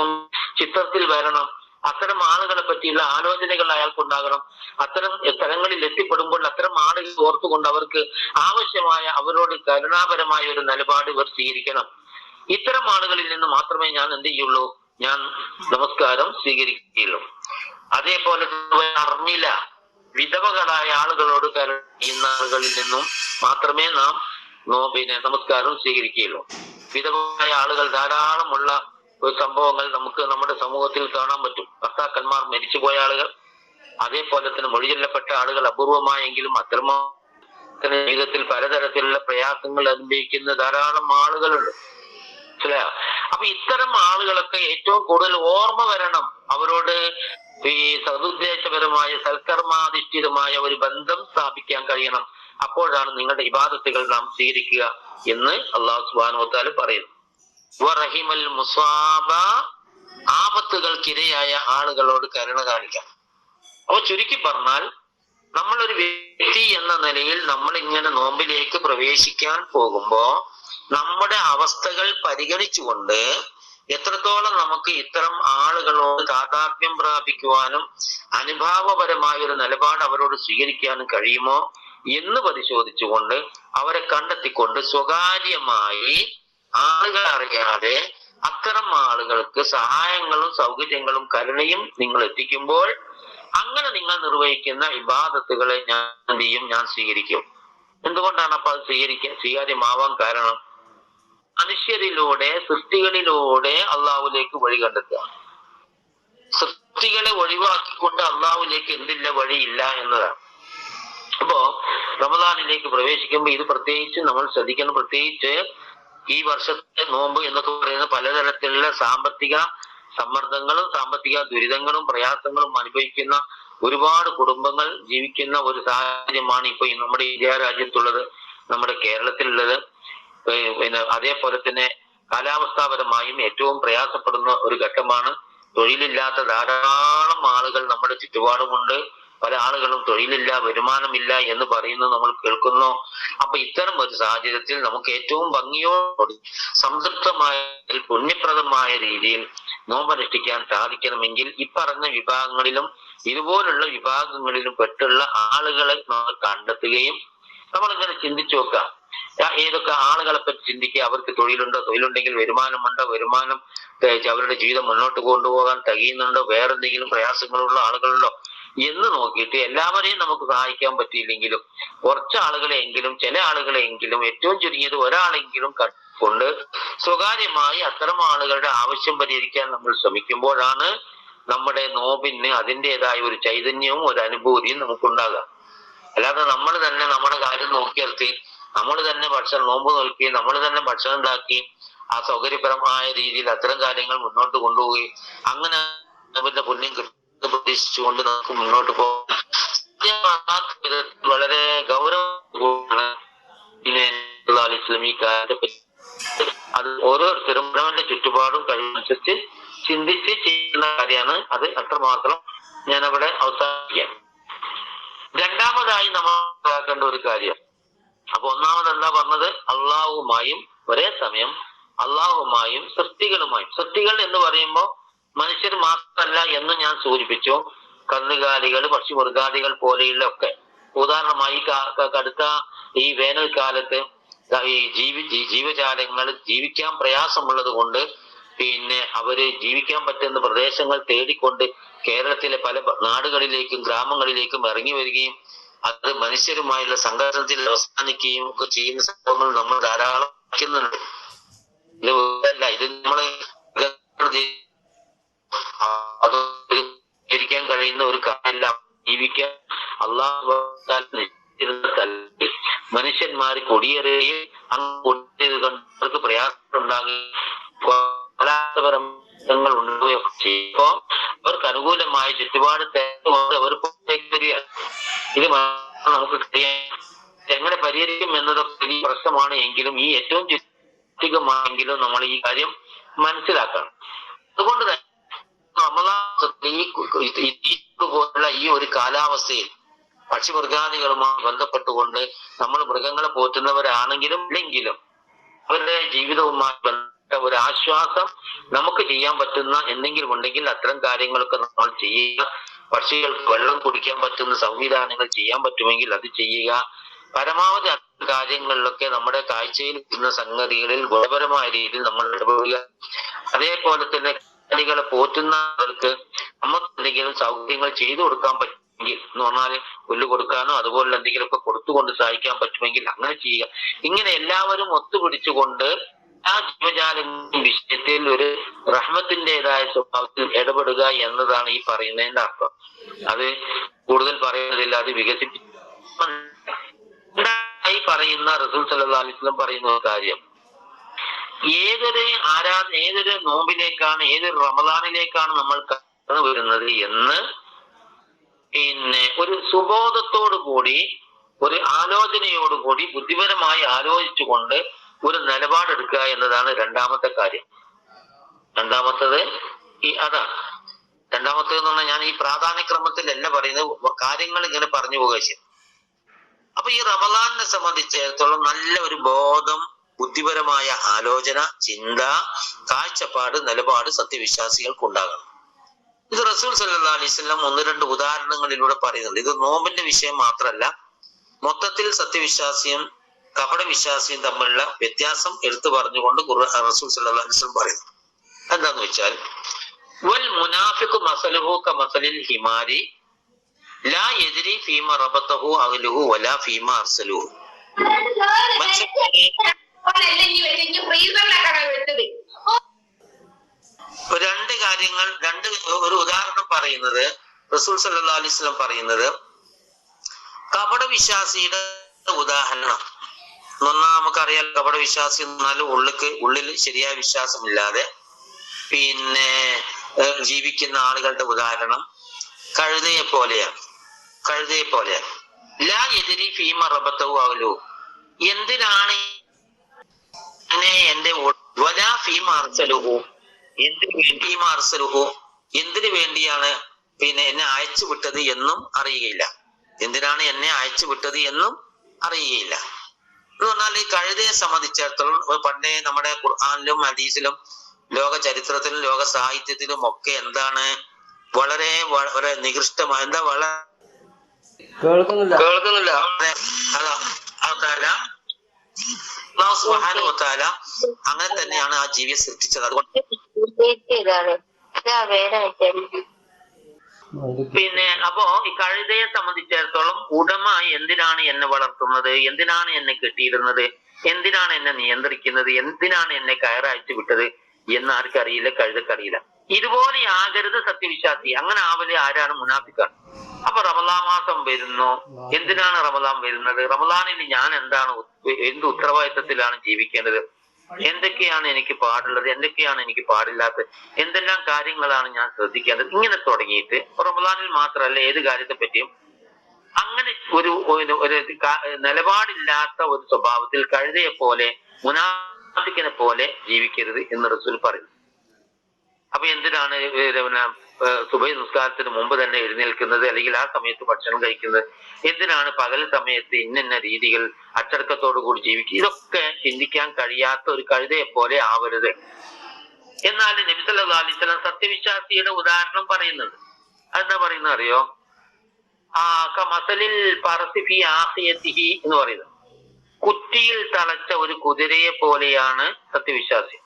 ചിത്രത്തിൽ വരണം. അത്തരം ആളുകളെ പറ്റിയുള്ള ആലോചനകൾ അയാൾക്കുണ്ടാകണം. അത്തരം സ്ഥലങ്ങളിൽ എത്തിപ്പെടുമ്പോൾ അത്തരം ആളുകൾ ഓർത്തുകൊണ്ട് അവർക്ക് ആവശ്യമായ അവരോട് കരുണാപരമായ ഒരു നിലപാട് ഇവർ സ്വീകരിക്കണം. ഇത്തരം ആളുകളിൽ നിന്ന് മാത്രമേ ഞാൻ എന്ത് ചെയ്യുള്ളൂ? ഞാൻ നമസ്കാരം സ്വീകരിക്കുകയുള്ളൂ. അതേപോലെ അർമില, വിധവകളായ ആളുകളോട് കരുണ ചെയ്യുന്ന ആളുകളിൽ നിന്നും മാത്രമേ നാം നമസ്കാരം സ്വീകരിക്കുകയുള്ളൂ. വിധവമായ ആളുകൾ ധാരാളമുള്ള ഒരു സംഭവങ്ങൾ നമുക്ക് നമ്മുടെ സമൂഹത്തിൽ കാണാൻ പറ്റും. ഭർത്താക്കന്മാർ മരിച്ചുപോയ ആളുകൾ, അതേപോലെ തന്നെ മൊഴിചൊല്ലപ്പെട്ട ആളുകൾ അപൂർവമായെങ്കിലും അത്തരം ജീവിതത്തിൽ പലതരത്തിലുള്ള പ്രയാസങ്ങൾ അനുഭവിക്കുന്ന ധാരാളം ആളുകളുണ്ട്. മനസ്സിലായോ? അപ്പൊ ഇത്തരം ആളുകളൊക്കെ ഏറ്റവും കൂടുതൽ ഓർമ്മ വരണം. അവരോട് ഈ സതുദ്ദേശപരമായ സൽക്കർമാധിഷ്ഠിതമായ ഒരു ബന്ധം സ്ഥാപിക്കാൻ കഴിയണം. അപ്പോഴാണ് നിങ്ങളുടെ ഇബാദത്തുകൾ നാം സ്വീകരിക്കുക എന്ന് അല്ലാഹു സുബ്ഹാനഹു വ തആല പറയുന്നു. വറഹിമൽ മുസാബ, ആപത്തുകൾക്കിരയായ ആളുകളോട് കരുണ കാണിക്കാം. അപ്പൊ ചുരുക്കി പറഞ്ഞാൽ, നമ്മളൊരു വ്യക്തി എന്ന നിലയിൽ നമ്മൾ ഇങ്ങനെ നോമ്പിലേക്ക് പ്രവേശിക്കാൻ പോകുമ്പോ നമ്മുടെ അവസ്ഥകൾ പരിഗണിച്ചുകൊണ്ട് എത്രത്തോളം നമുക്ക് ഇത്തരം ആളുകളോട് താതാത്മ്യം പ്രാപിക്കുവാനും അനുഭാവപരമായ ഒരു നിലപാട് അവരോട് സ്വീകരിക്കാനും കഴിയുമോ എന്ന് പരിശോധിച്ചുകൊണ്ട് അവരെ കണ്ടെത്തിക്കൊണ്ട് സ്വകാര്യമായി ആളുകൾ അറിയാതെ അത്തരം ആളുകൾക്ക് സഹായങ്ങളും സൗകര്യങ്ങളും കരുണയും നിങ്ങൾ എത്തിക്കുമ്പോൾ അങ്ങനെ നിങ്ങൾ നിർവഹിക്കുന്ന ഇബാദത്തുകളെ ഞാൻ എന്ത് ചെയ്യും? ഞാൻ സ്വീകരിക്കും. എന്തുകൊണ്ടാണ് അപ്പൊ അത് സ്വീകാര്യമാവാൻ കാരണം? മനുഷ്യരിലൂടെ, സൃഷ്ടികളിലൂടെ അള്ളാഹുലേക്ക് വഴി കണ്ടെത്തുക. സൃഷ്ടികളെ ഒഴിവാക്കിക്കൊണ്ട് അള്ളാഹുലേക്ക് എന്തില്ല? വഴിയില്ല എന്നതാണ്. അപ്പോ റമദാനിലേക്ക് പ്രവേശിക്കുമ്പോൾ ഇത് പ്രത്യേകിച്ച് നമ്മൾ ശ്രദ്ധിക്കണം. പ്രത്യേകിച്ച് ഈ വർഷത്തെ നോമ്പ് എന്നൊക്കെ പറയുന്ന പലതരത്തിലുള്ള സാമ്പത്തിക സമ്മർദ്ദങ്ങളും സാമ്പത്തിക ദുരിതങ്ങളും പ്രയാസങ്ങളും അനുഭവിക്കുന്ന ഒരുപാട് കുടുംബങ്ങൾ ജീവിക്കുന്ന ഒരു സാഹചര്യമാണ് ഇപ്പൊ നമ്മുടെ ഇന്ത്യ രാജ്യത്തുള്ളത്, നമ്മുടെ കേരളത്തിലുള്ളത്. പിന്നെ അതേപോലെ തന്നെ കാലാവസ്ഥാപരമായും ഏറ്റവും പ്രയാസപ്പെടുന്ന ഒരു ഘട്ടമാണ്. തൊഴിലില്ലാത്ത ധാരാളം ആളുകൾ നമ്മുടെ ചുറ്റുപാടുമുണ്ട്. പല ആളുകളും തൊഴിലില്ല, വരുമാനമില്ല എന്ന് പറയുന്നത് നമ്മൾ കേൾക്കുന്നു. അപ്പൊ ഇത്തരം ഒരു സാഹചര്യത്തിൽ നമുക്ക് ഏറ്റവും ഭംഗിയോട് സംതൃപ്തമായ പുണ്യപ്രദമായ രീതിയിൽ നോമ്പനുഷ്ഠിക്കാൻ സാധിക്കണമെങ്കിൽ ഇപ്പറഞ്ഞ വിഭാഗങ്ങളിലും ഇതുപോലുള്ള വിഭാഗങ്ങളിലും പെട്ടുള്ള ആളുകളെ നമ്മൾ കണ്ടെത്തുകയും നമ്മളിങ്ങനെ ചിന്തിച്ചു നോക്കാം. ഏതൊക്കെ ആളുകളെ പറ്റി ചിന്തിക്കുക. അവർക്ക് തൊഴിലുണ്ടോ? തൊഴിലുണ്ടെങ്കിൽ വരുമാനമുണ്ടോ? വരുമാനം അവരുടെ ജീവിതം മുന്നോട്ട് കൊണ്ടുപോകാൻ കഴിയുന്നുണ്ടോ? വേറെന്തെങ്കിലും പ്രയാസങ്ങളുള്ള ആളുകളുണ്ടോ എന്ന് നോക്കിയിട്ട് എല്ലാവരെയും നമുക്ക് സഹായിക്കാൻ പറ്റിയില്ലെങ്കിലും കുറച്ച് ആളുകളെങ്കിലും, ചില ആളുകളെങ്കിലും, ഏറ്റവും ചുരുങ്ങിയത് ഒരാളെങ്കിലും കൊണ്ട് സ്വകാര്യമായി അത്തരം ആളുകളുടെ ആവശ്യം പരിഹരിക്കാൻ നമ്മൾ ശ്രമിക്കുമ്പോഴാണ് നമ്മുടെ നോമ്പിന് അതിൻ്റെതായ ഒരു ചൈതന്യവും ഒരു അനുഭൂതിയും നമുക്കുണ്ടാകുക. അല്ലാതെ നമ്മൾ തന്നെ നമ്മുടെ കാര്യം നോക്കിയെടുത്ത് നമ്മൾ തന്നെ നോമ്പ് നോക്കി നമ്മൾ തന്നെ ഭക്ഷണം ഉണ്ടാക്കി ആ സൗകര്യപരമായ രീതിയിൽ അത്തരം കാര്യങ്ങൾ മുന്നോട്ട് കൊണ്ടുപോയി അങ്ങനെ നോമ്പിന്റെ പുണ്യം പ്രതീക്ഷിച്ചുകൊണ്ട് നമുക്ക് മുന്നോട്ട് പോകാം. വളരെ ഗൗരവമാണ് ഇസ്ലാമി കാര്യത്തെ പറ്റി. അത് ഓരോരുത്തരും അവന്റെ ചുറ്റുപാടും കഴിവനുസരിച്ച് ചിന്തിച്ച് ചെയ്യുന്ന കാര്യമാണ്. അത് അത്രമാത്രം ഞാൻ അവിടെ അവസാനിക്കാം. രണ്ടാമതായി നമ്മൾ മനസ്സിലാക്കേണ്ട ഒരു കാര്യം, അപ്പൊ ഒന്നാമത് എന്താ പറഞ്ഞത്? അള്ളാഹുമായും ഒരേ സമയം അള്ളാഹുമായും സൃഷ്ടികളുമായും. സൃഷ്ടികൾ എന്ന് പറയുമ്പോൾ മനുഷ്യർ മാത്രമല്ല എന്ന് ഞാൻ സൂചിപ്പിച്ചു. കന്നുകാലികൾ, പക്ഷിമൃഗാദികൾ പോലെയുള്ള ഒക്കെ. ഉദാഹരണമായി കടുത്ത ഈ വേനൽക്കാലത്ത് ഈ ജീവജാലങ്ങൾ ജീവിക്കാൻ പ്രയാസമുള്ളത് കൊണ്ട് പിന്നെ അവര് ജീവിക്കാൻ പറ്റുന്ന പ്രദേശങ്ങൾ തേടിക്കൊണ്ട് കേരളത്തിലെ പല നാടുകളിലേക്കും ഗ്രാമങ്ങളിലേക്കും ഇറങ്ങി വരികയും അത് മനുഷ്യരുമായുള്ള സംഘർഷത്തിൽ അവസാനിക്കുകയും ഒക്കെ ചെയ്യുന്ന സംഭവങ്ങൾ നമ്മൾ ധാരാളം വയ്ക്കുന്നുണ്ട്. ഇത് നമ്മള് അത് ജീവിക്കാൻ കഴിയുന്ന ഒരു കാര്യമല്ല. ജീവിക്കാൻ അള്ളാഹു മനുഷ്യന്മാർ കൊടിയേറുകയും അങ്ങ് കണ്ടവർക്ക് പ്രയാസം ഉണ്ടാകുകയും ഉണ്ടാവുകയൊക്കെ ചെയ്യുമ്പോ അവർക്ക് അനുകൂലമായ ചുറ്റുപാട് അവർ വരിക. ഇത് നമുക്ക് എങ്ങനെ പരിഹരിക്കും എന്നതൊക്കെ വലിയ പ്രശ്നമാണ്. എങ്കിലും ഈ ഏറ്റവും ചുറ്റികമാണെങ്കിലും നമ്മൾ ഈ കാര്യം മനസ്സിലാക്കണം. അതുകൊണ്ട് തന്നെ പോലുള്ള ഈ ഒരു കാലാവസ്ഥയിൽ പക്ഷിമൃഗാദികളുമായി ബന്ധപ്പെട്ടുകൊണ്ട് നമ്മൾ മൃഗങ്ങളെ പോറ്റുന്നവരാണെങ്കിലും ഇല്ലെങ്കിലും അവരുടെ ജീവിതവുമായി ബന്ധപ്പെട്ട ഒരു ആശ്വാസം നമുക്ക് ചെയ്യാൻ പറ്റുന്ന എന്തെങ്കിലും ഉണ്ടെങ്കിൽ അത്തരം കാര്യങ്ങളൊക്കെ നമ്മൾ ചെയ്യുക. പക്ഷികൾക്ക് വെള്ളം കുടിക്കാൻ പറ്റുന്ന സംവിധാനങ്ങൾ ചെയ്യാൻ പറ്റുമെങ്കിൽ അത് ചെയ്യുക. പരമാവധി അത്തരം കാര്യങ്ങളിലൊക്കെ നമ്മുടെ കാഴ്ചയിൽ കിട്ടുന്ന സംഗതികളിൽ ഗുണപരമായ രീതിയിൽ നമ്മൾ ഇടപെടുക. അതേപോലെ തന്നെ കളെ പോറ്റുന്നവർക്ക് നമുക്ക് എന്തെങ്കിലും സൗകര്യങ്ങൾ ചെയ്തു കൊടുക്കാൻ പറ്റുമെങ്കിൽ എന്ന് പറഞ്ഞാല് പുല്ല് കൊടുക്കാനോ അതുപോലെ എന്തെങ്കിലുമൊക്കെ കൊടുത്തുകൊണ്ട് സഹായിക്കാൻ പറ്റുമെങ്കിൽ അങ്ങനെ ചെയ്യുക. ഇങ്ങനെ എല്ലാവരും ഒത്തുപിടിച്ചുകൊണ്ട് ആ ജീവജാല വിഷയത്തിൽ ഒരു റഹ്മത്തിൻ്റെതായ സ്വഭാവത്തിൽ ഇടപെടുക എന്നതാണ് ഈ പറയുന്നതിന്റെ അർത്ഥം. അത് കൂടുതൽ പറയുന്നതില്ല, അത് വികസിപ്പിച്ച് പറയുന്ന റസൂൽ സല്ലല്ലാഹു അലൈഹി വസല്ലം പറയുന്ന ഒരു കാര്യം, ഏതൊരു നോമ്പിലേക്കാണ്, ഏതൊരു റമദാനിലേക്കാണ് നമ്മൾ കടന്നു വരുന്നത് എന്ന് പിന്നെ ഒരു സുബോധത്തോടു കൂടി, ഒരു ആലോചനയോടുകൂടി ബുദ്ധിപരമായി ആലോചിച്ചുകൊണ്ട് ഒരു നിലപാടെടുക്കുക എന്നതാണ് രണ്ടാമത്തെ കാര്യം. രണ്ടാമത്തേത് അതാണ്. രണ്ടാമത്തേത് എന്ന് പറഞ്ഞാൽ ഞാൻ ഈ പ്രാധാന്യക്രമത്തിലല്ല പറയുന്നത്, കാര്യങ്ങൾ ഇങ്ങനെ പറഞ്ഞു പോകുക ചെയ്യും. അപ്പൊ ഈ റമദാനിനെ സംബന്ധിച്ചിടത്തോളം നല്ല ഒരു ബോധം, ബുദ്ധിപരമായ ആലോചന, ചിന്ത, കാഴ്ചപ്പാട്, നിലപാട് സത്യവിശ്വാസികൾക്കുണ്ടാകണം. ഇത് റസൂൽ സല്ലല്ലാഹു അലൈഹി വസല്ലം ഒന്ന് രണ്ട് ഉദാഹരണങ്ങളിലൂടെ പറയുന്നുണ്ട്. ഇത് നോമ്പിന്റെ വിഷയം മാത്രമല്ല, മൊത്തത്തിൽ കപട വിശ്വാസിയും തമ്മിലുള്ള വ്യത്യാസം എടുത്തു പറഞ്ഞുകൊണ്ട് റസൂൽ സല്ലല്ലാഹു അലൈഹി വസല്ലം പറയുന്നു. എന്താന്ന് വെച്ചാൽ വൽ മുനാഫിഖു മസലുഹു കമസലിൽ ഹിമാരി ലാ യദ്രി ഫീമ റബതഹു അഹ്ലുഹു വലാ ഫീമ അർസലുഹു. രണ്ട് കാര്യങ്ങൾ, ഒരു ഉദാഹരണം പറയുന്നത് റസൂൽ സല്ലല്ലാഹു അലൈഹി വസല്ലം പറയുന്നത് കപട വിശ്വാസിയുടെ ഉദാഹരണം എന്നാ നമുക്കറിയാം. കപട വിശ്വാസി എന്നാൽ ഉള്ളിൽ ശരിയായ വിശ്വാസമില്ലാതെ പിന്നെ ജീവിക്കുന്ന ആളുകളുടെ ഉദാഹരണം കഴുതയെ പോലെയാണ്. ലാ യദ്രി ഫീമ റബതഹു അഹ്ലുഹു, എന്തിനാണ് എന്റെ വലാ ഫീമ അർസലുഹു, എന്തിനു വേണ്ടിയാണ് പിന്നെ എന്നെ അയച്ചു വിട്ടത് എന്നും അറിയുകയില്ല. എന്തിനാണ് എന്നെ അയച്ചു വിട്ടത് എന്നും അറിയുകയില്ല എന്ന് പറഞ്ഞാൽ ഈ കഴുതയെ സംബന്ധിച്ചിടത്തോളം പണ്ടേ നമ്മുടെ ഖുർആനിലും ഹദീസിലും ലോക ചരിത്രത്തിലും ലോക സാഹിത്യത്തിലും ഒക്കെ എന്താണ് വളരെ വളരെ നികൃഷ്ടമായ കേൾക്കുന്നില്ല അങ്ങനെ തന്നെയാണ് ആ ജീവിയെ സൃഷ്ടിച്ചത്. അതുകൊണ്ട് പിന്നെ അപ്പോ ഈ കഴുതയെ സംബന്ധിച്ചിടത്തോളം ഉടമ എന്തിനാണ് എന്നെ വളർത്തുന്നത്, എന്തിനാണ് എന്നെ കെട്ടിയിരുന്നത്, എന്തിനാണ് എന്നെ നിയന്ത്രിക്കുന്നത്, എന്തിനാണ് എന്നെ കയറയച്ചു വിട്ടത് എന്ന് ആർക്കറിയില്ല, കഴുതക്കറിയില്ല. ഇതുപോലെ ആകരുത് സത്യവിശ്വാസി. അങ്ങനെ ആവല് ആരാണ്? മുനാഫിക്കാണ്. അപ്പൊ റമദാൻ മാസം വരുന്നു. എന്തിനാണ് റമദാൻ വരുന്നത്? റമദാനിൽ ഞാൻ എന്ത് ഉത്തരവാദിത്തത്തിലാണ് ജീവിക്കേണ്ടത്, എന്തൊക്കെയാണ് എനിക്ക് പാടുള്ളത്, എന്തൊക്കെയാണ് എനിക്ക് പാടില്ലാത്തത്, എന്തെല്ലാം കാര്യങ്ങളാണ് ഞാൻ ശ്രദ്ധിക്കേണ്ടത്, ഇങ്ങനെ തുടങ്ങിയിട്ട് റമദാനിൽ മാത്രമല്ല ഏത് കാര്യത്തെ പറ്റിയും അങ്ങനെ ഒരു നിലപാടില്ലാത്ത ഒരു സ്വഭാവത്തിൽ കഴുതയെ പോലെ മുനാഫിക്കിനെ പോലെ ജീവിക്കരുത് എന്ന് റസൂൽ പറയുന്നു. അപ്പൊ എന്തിനാണ് സുബഹി നിസ്കാരത്തിന് മുമ്പ് തന്നെ എഴുന്നേൽക്കുന്നത്, അല്ലെങ്കിൽ ആ സമയത്ത് ഭക്ഷണം കഴിക്കുന്നത്, എന്തിനാണ് പകൽ സമയത്ത് ഇന്ന രീതികൾ അച്ചടക്കത്തോടു കൂടി ജീവിക്കുക, ഇതൊക്കെ ചിന്തിക്കാൻ കഴിയാത്ത ഒരു കഴുതയെ പോലെ ആവരുത്. എന്നാൽ നബി സല്ലല്ലാഹു അലൈഹി വസല്ലം സത്യവിശ്വാസിയുടെ ഉദാഹരണം പറയുന്നുണ്ട്. അതെന്താ പറയുന്നത് അറിയോ? കമസലിൽ പറസി ഫീ ആഖിയതിഹി എന്ന് പറയുന്നത്, കുറ്റിയിൽ തളച്ച ഒരു കുതിരയെ പോലെയാണ് സത്യവിശ്വാസി.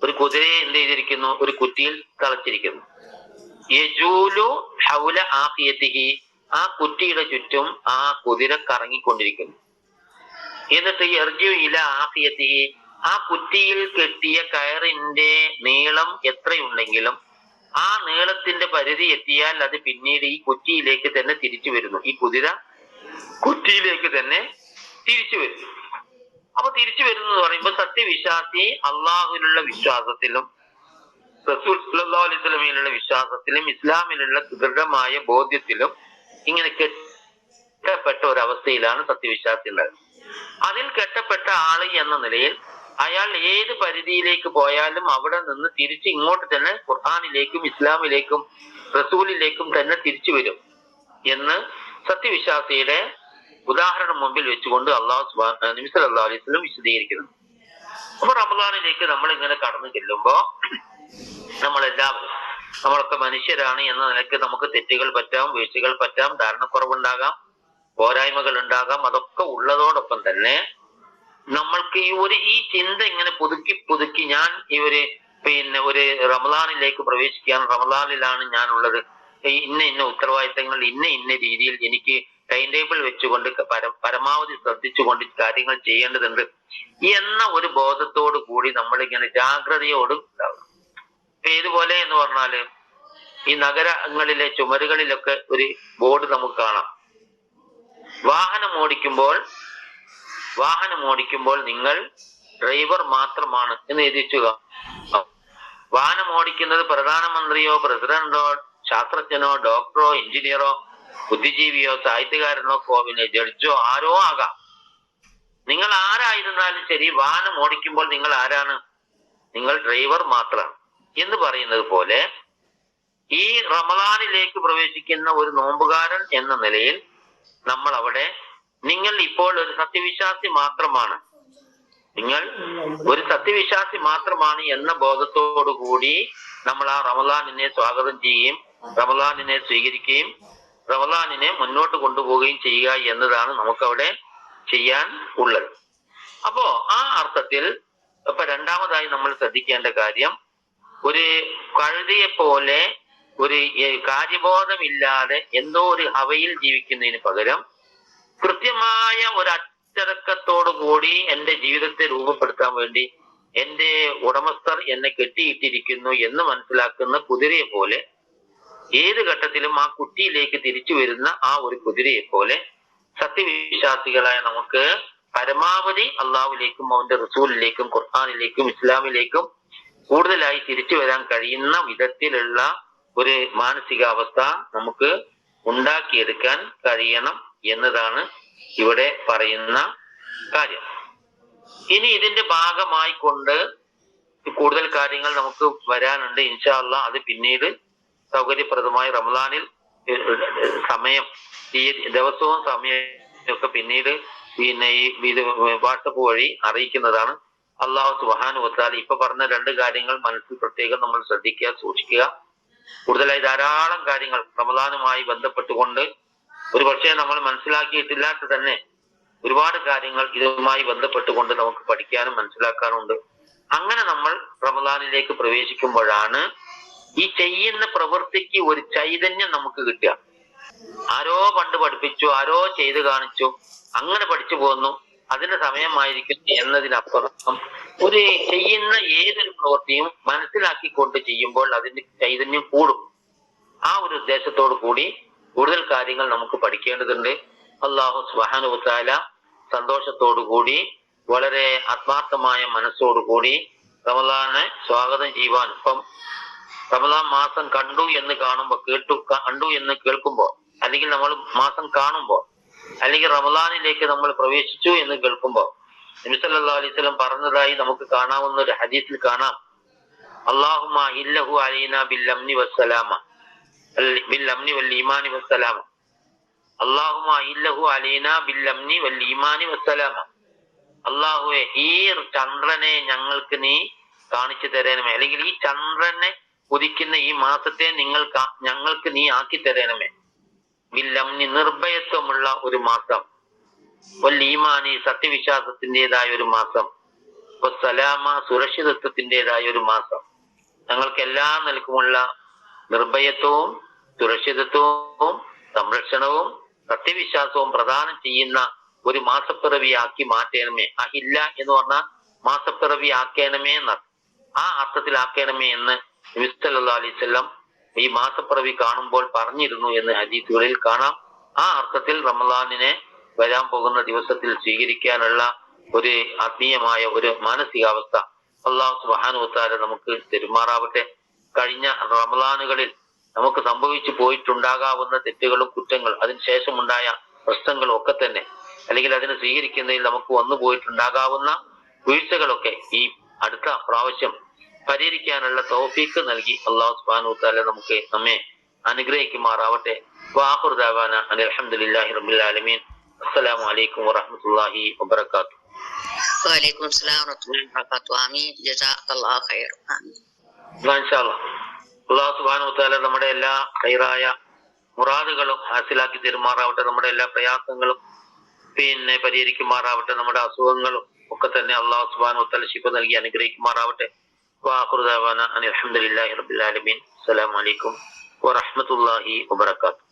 ഒരു കുതിരയെ എന്ത് ചെയ്തിരിക്കുന്നു? ഒരു കുറ്റിയിൽ തളച്ചിരിക്കുന്നു. യജൂലു ഹൗല ആഖിയതിഹി, ആ കുറ്റിയുടെ ചുറ്റും ആ കുതിര കറങ്ങിക്കൊണ്ടിരിക്കുന്നു. എന്നിട്ട് യർജു ഇല ആഖിയതിഹി, ആ കുറ്റിയിൽ കെട്ടിയ കയറിന്റെ നീളം എത്രയുണ്ടെങ്കിലും ആ നീളത്തിന്റെ പരിധി എത്തിയാൽ അത് പിന്നീട് ഈ കുറ്റിയിലേക്ക് തന്നെ തിരിച്ചു വരുന്നു. ഈ കുതിര കുറ്റിയിലേക്ക് തന്നെ തിരിച്ചു വരുന്നു. അപ്പൊ തിരിച്ചു വരുന്നു എന്ന് പറയുമ്പോൾ സത്യവിശ്വാസി അള്ളാഹുവിലുള്ള വിശ്വാസത്തിലും റസൂൽ സല്ലല്ലാഹു അലൈഹി വസല്ലമയിലുള്ള വിശ്വാസത്തിലും ഇസ്ലാമിലുള്ള ദൃഢമായ ബോധ്യത്തിലും ഇങ്ങനെ കെട്ടപ്പെട്ട ഒരവസ്ഥയിലാണ് സത്യവിശ്വാസി ഉള്ളത്. അതിൽ കെട്ടപ്പെട്ട ആള് എന്ന നിലയിൽ അയാൾ ഏത് പരിധിയിലേക്ക് പോയാലും അവിടെ നിന്ന് തിരിച്ച് ഇങ്ങോട്ട് തന്നെ ഖുർആനിലേക്കും ഇസ്ലാമിലേക്കും റസൂലിലേക്കും തന്നെ തിരിച്ചു വരും എന്ന് സത്യവിശ്വാസിയുടെ ഉദാഹരണം മുമ്പിൽ വെച്ചുകൊണ്ട് നബി സല്ലല്ലാഹു അലൈഹി വസല്ലം വിശദീകരിക്കുന്നു. അപ്പൊ റമദാനിലേക്ക് നമ്മൾ ഇങ്ങനെ കടന്നു ചെല്ലുമ്പോ നമ്മളൊക്കെ മനുഷ്യരാണ് എന്ന നിലയ്ക്ക് നമുക്ക് തെറ്റുകൾ പറ്റാം, വീഴ്ചകൾ പറ്റാം, ധാരണക്കുറവുണ്ടാകാം, പോരായ്മകൾ ഉണ്ടാകാം. അതൊക്കെ ഉള്ളതോടൊപ്പം തന്നെ നമ്മൾക്ക് ഈ ചിന്ത ഇങ്ങനെ പുതുക്കി ഞാൻ ഒരു റമദാനിലേക്ക് പ്രവേശിക്കുകയാണ്, റമദാനിലാണ് ഞാനുള്ളത്, ഇന്ന ഉത്തരവാദിത്തങ്ങൾ ഇന്ന രീതിയിൽ എനിക്ക് ടൈം ടേബിൾ വെച്ചുകൊണ്ട് പരമാവധി ശ്രദ്ധിച്ചുകൊണ്ട് കാര്യങ്ങൾ ചെയ്യേണ്ടതുണ്ട് എന്ന ഒരു ബോധത്തോടു കൂടി നമ്മളിങ്ങനെ ജാഗ്രതയോടും ഉണ്ടാവണം. ഏതുപോലെ എന്ന് പറഞ്ഞാല് ഈ നഗരങ്ങളിലെ ചുമരുകളിലൊക്കെ ഒരു ബോർഡ് നമുക്ക് കാണാം. വാഹനം ഓടിക്കുമ്പോൾ നിങ്ങൾ ഡ്രൈവർ മാത്രമാണ് എന്ന് എഴുതിച്ചുക. വാഹനം ഓടിക്കുന്നത് പ്രധാനമന്ത്രിയോ പ്രസിഡന്റോ ശാസ്ത്രജ്ഞനോ ഡോക്ടറോ എഞ്ചിനീയറോ ബുദ്ധിജീവിയോ സാഹിത്യകാരനോ പിന്നെ ജഡ്ജോ ആരോ ആകാം. നിങ്ങൾ ആരായിരുന്നാലും ശരി, വാഹനം ഓടിക്കുമ്പോൾ നിങ്ങൾ ആരാണ്? നിങ്ങൾ ഡ്രൈവർ മാത്രമാണ് എന്ന് പറയുന്നത് പോലെ ഈ റമദാനിലേക്ക് പ്രവേശിക്കുന്ന ഒരു നോമ്പുകാരൻ എന്ന നിലയിൽ നമ്മൾ അവിടെ നിങ്ങൾ ഇപ്പോൾ ഒരു സത്യവിശ്വാസി മാത്രമാണ്, നിങ്ങൾ ഒരു സത്യവിശ്വാസി മാത്രമാണ് എന്ന ബോധത്തോടു കൂടി നമ്മൾ ആ റമദാനിനെ സ്വാഗതം ചെയ്യുകയും റമദാനിനെ സ്വീകരിക്കുകയും റമദാനിനെ മുന്നോട്ട് കൊണ്ടുപോവുകയും ചെയ്യുക എന്നതാണ് നമുക്കവിടെ ചെയ്യാൻ ഉള്ളത്. അപ്പോ ആ അർത്ഥത്തിൽ ഇപ്പൊ രണ്ടാമതായി നമ്മൾ ശ്രദ്ധിക്കേണ്ട കാര്യം, ഒരു കഴുതയെ പോലെ ഒരു കാര്യബോധമില്ലാതെ എന്തോ ഒരു ഹവയിൽ ജീവിക്കുന്നതിന് പകരം കൃത്യമായ ഒരു അച്ചടക്കത്തോടു കൂടി എന്റെ ജീവിതത്തെ രൂപപ്പെടുത്താൻ വേണ്ടി എന്റെ ഉടമസ്ഥർ എന്നെ കെട്ടിയിട്ടിരിക്കുന്നു എന്ന് മനസ്സിലാക്കുന്ന കുതിരയെ പോലെ, ഏത് ഘട്ടത്തിലും ആ കുറ്റിയിലേക്ക് തിരിച്ചു വരുന്ന ആ ഒരു കുതിരയെ പോലെ സത്യവിശ്വാസികളായ നമുക്ക് പരമാവധി അള്ളാഹുവിലേക്കും അവന്റെ റസൂലിലേക്കും ഖുർആനിലേക്കും ഇസ്ലാമിലേക്കും കൂടുതലായി തിരിച്ചു വരാൻ കഴിയുന്ന വിധത്തിലുള്ള ഒരു മാനസികാവസ്ഥ നമുക്ക് ഉണ്ടാക്കിയെടുക്കാൻ കഴിയണം എന്നതാണ് ഇവിടെ പറയുന്ന കാര്യം. ഇനി ഇതിന്റെ ഭാഗമായി കൊണ്ട് കൂടുതൽ കാര്യങ്ങൾ നമുക്ക് വരാനുണ്ട് ഇൻഷാ അല്ലാഹ്. അത് പിന്നീട് സൗകര്യപ്രദമായി റമദാനിൽ സമയം, ഈ ദിവസവും സമയമൊക്കെ പിന്നീട് പിന്നെ ഈ വാട്സപ്പ് വഴി അറിയിക്കുന്നതാണ്. അള്ളാഹു സുബ്ഹാനഹു വ തആല ഇപ്പൊ പറഞ്ഞ രണ്ട് കാര്യങ്ങൾ മനസ്സിൽ പ്രത്യേകം നമ്മൾ ശ്രദ്ധിക്കുക, സൂക്ഷിക്കുക. കൂടുതലായി ധാരാളം കാര്യങ്ങൾ റമദാനുമായി ബന്ധപ്പെട്ടുകൊണ്ട് ഒരു പക്ഷേ നമ്മൾ മനസ്സിലാക്കിയിട്ടില്ലാത്ത തന്നെ ഒരുപാട് കാര്യങ്ങൾ ഇതുമായി ബന്ധപ്പെട്ടുകൊണ്ട് നമുക്ക് പഠിക്കാനും മനസ്സിലാക്കാനും ഉണ്ട്. അങ്ങനെ നമ്മൾ റമദാനിലേക്ക് പ്രവേശിക്കുമ്പോഴാണ് ഈ ചെയ്യുന്ന പ്രവൃത്തിക്ക് ഒരു ചൈതന്യം നമുക്ക് കിട്ടുക. ആരോ പണ്ട് പഠിപ്പിച്ചു, ആരോ ചെയ്ത് കാണിച്ചു, അങ്ങനെ പഠിച്ചു പോന്നു, അതിന്റെ സമയമായിരിക്കും എന്നതിനപ്പുറം ഒരു ചെയ്യുന്ന ഏതൊരു പ്രവൃത്തിയും മനസ്സിലാക്കിക്കൊണ്ട് ചെയ്യുമ്പോൾ അതിന്റെ ചൈതന്യം കൂടും. ആ ഒരു ഉദ്ദേശത്തോടു കൂടി കൂടുതൽ കാര്യങ്ങൾ നമുക്ക് പഠിക്കേണ്ടതുണ്ട്. അല്ലാഹു സുബ്ഹാനഹു വ തആല സന്തോഷത്തോടു കൂടി വളരെ ആത്മാർത്ഥമായ മനസ്സോടുകൂടി റമദാനെ സ്വാഗതം ചെയ്യുവാൻ, ഇപ്പം റമദാൻ മാസം കണ്ടു എന്ന് കാണുമ്പോൾ, കണ്ടു എന്ന് കേൾക്കുമ്പോൾ, അല്ലെങ്കിൽ നമ്മൾ മാസം കാണുമ്പോൾ, അല്ലെങ്കിൽ റമദാനിലേക്ക് നമ്മൾ പ്രവേശിച്ചു എന്ന് കേൾക്കുമ്പോൾ നബി സല്ലല്ലാഹു അലൈഹി വസല്ലം പറഞ്ഞതായി നമുക്ക് കാണാവുന്ന ഒരു ഹദീസിൽ കാണാം, അല്ലാഹുമ്മ ഇല്ലഹു അലൈനാ ബിൽ അംനി വസ്സലാമ ബിൽ അംനി വൽ ഈമാനി വസ്സലാമ. അല്ലാഹുമ്മ ഇല്ലഹു അലൈനാ ബിൽ അംനി വൽ ഈമാനി വസ്സലാമ. അല്ലാഹുവേ, ഈ ചന്ദ്രനെ ഞങ്ങൾക്ക് നീ കാണിച്ചു തരണമേ, അല്ലെങ്കിൽ ഈ ചന്ദ്രനെ ഉദിക്കുന്ന ഈ മാസത്തെ ഞങ്ങൾക്ക് നീ ആക്കി തരണമേ. ബില്ലംനി, നിർഭയത്വമുള്ള ഒരു മാസം. വൽ ഈമാനി, സത്യവിശ്വാസത്തിൻ്റെതായ ഒരു മാസം. വസ്സലാമ, സുരക്ഷിതത്വത്തിൻ്റെതായ ഒരു മാസം. ഞങ്ങൾക്ക് എല്ലാ നിലക്കുമുള്ള നിർഭയത്വവും സുരക്ഷിതത്വവും സംരക്ഷണവും സത്യവിശ്വാസവും പ്രദാനം ചെയ്യുന്ന ഒരു മാസപ്പിറവിയാക്കി മാറ്റണമേ. അഹില്ല എന്ന് പറഞ്ഞാൽ മാസപ്പിറവി ആക്കണമേ എന്ന ആ അർത്ഥത്തിലാക്കണമേ എന്ന് നബി സല്ലല്ലാഹു അലൈഹി വസല്ലം ഈ മാസപ്പിറവി കാണുമ്പോൾ പറഞ്ഞിരുന്നു എന്ന് ഹദീസുകളിൽ കാണാം. ആ അർത്ഥത്തിൽ റമദാനിനെ വരാൻ പോകുന്ന ദിവസത്തിൽ സ്വീകരിക്കാനുള്ള ഒരു ആത്മീയമായ ഒരു മാനസികാവസ്ഥ അല്ലാഹു സുബ്ഹാനഹു വ തആല നമുക്ക് തെരുമാറാവട്ടെ. കഴിഞ്ഞ റമദാനുകളിൽ നമുക്ക് സംഭവിച്ചു പോയിട്ടുണ്ടാകാവുന്ന തെറ്റുകളും കുറ്റങ്ങളും അതിനുശേഷമുണ്ടായ പ്രശ്നങ്ങളും ഒക്കെ തന്നെ, അല്ലെങ്കിൽ അതിനെ സ്വീകരിക്കുന്നതിൽ നമുക്ക് വന്നു പോയിട്ടുണ്ടാകാവുന്ന വീഴ്ചകളൊക്കെ ഈ അടുത്ത പ്രാവശ്യം പരിഹരിക്കാനുള്ള തൗഫീഖ് നൽകി അല്ലാഹു സുബ്ഹാനഹു വ തആല നമ്മെ അനുഗ്രഹിക്കുമാറാവട്ടെ. വആഖിറു ദഅവാന അനിൽ ഹംദുലില്ലാഹി റബ്ബിൽ ആലമീൻ. അസ്സലാമു അലൈക്കും വറഹ്മത്തുള്ളാഹി വബറകാതുഹു. വഅലൈക്കും അസ്സലാം വറഹ്മത്തുള്ളാഹി വബറകാതുഹു. ആമീൻ. ജസാക്കല്ലാഹു ഖൈർ. ആമീൻ. ഇൻഷാ അല്ലാഹ് അല്ലാഹു സുബ്ഹാനഹു വ തആല നമ്മുടെ എല്ലാ ഖൈറായ മുറാദുകളും ഹാസിലാക്കി തരുമാറാവട്ടെ. നമ്മുടെ എല്ലാ പ്രയാസങ്ങളും പിന്നെ പരിഹരിക്കുമാറാവട്ടെ. നമ്മുടെ അസുഖങ്ങളും ഒക്കെ തന്നെ അല്ലാഹു സുബ്ഹാനഹു വ തആല ശിഫ നൽകി അനുഗ്രഹിക്കുമാറാവട്ടെ. വആഖിറു ദഅവാന അനിൽ ഹംദുലില്ലാഹി റബ്ബിൽ ആലമീൻ. അസ്സലാമു അലൈക്കും വറഹ്മത്തുള്ളാഹി വബറകാതുഹു.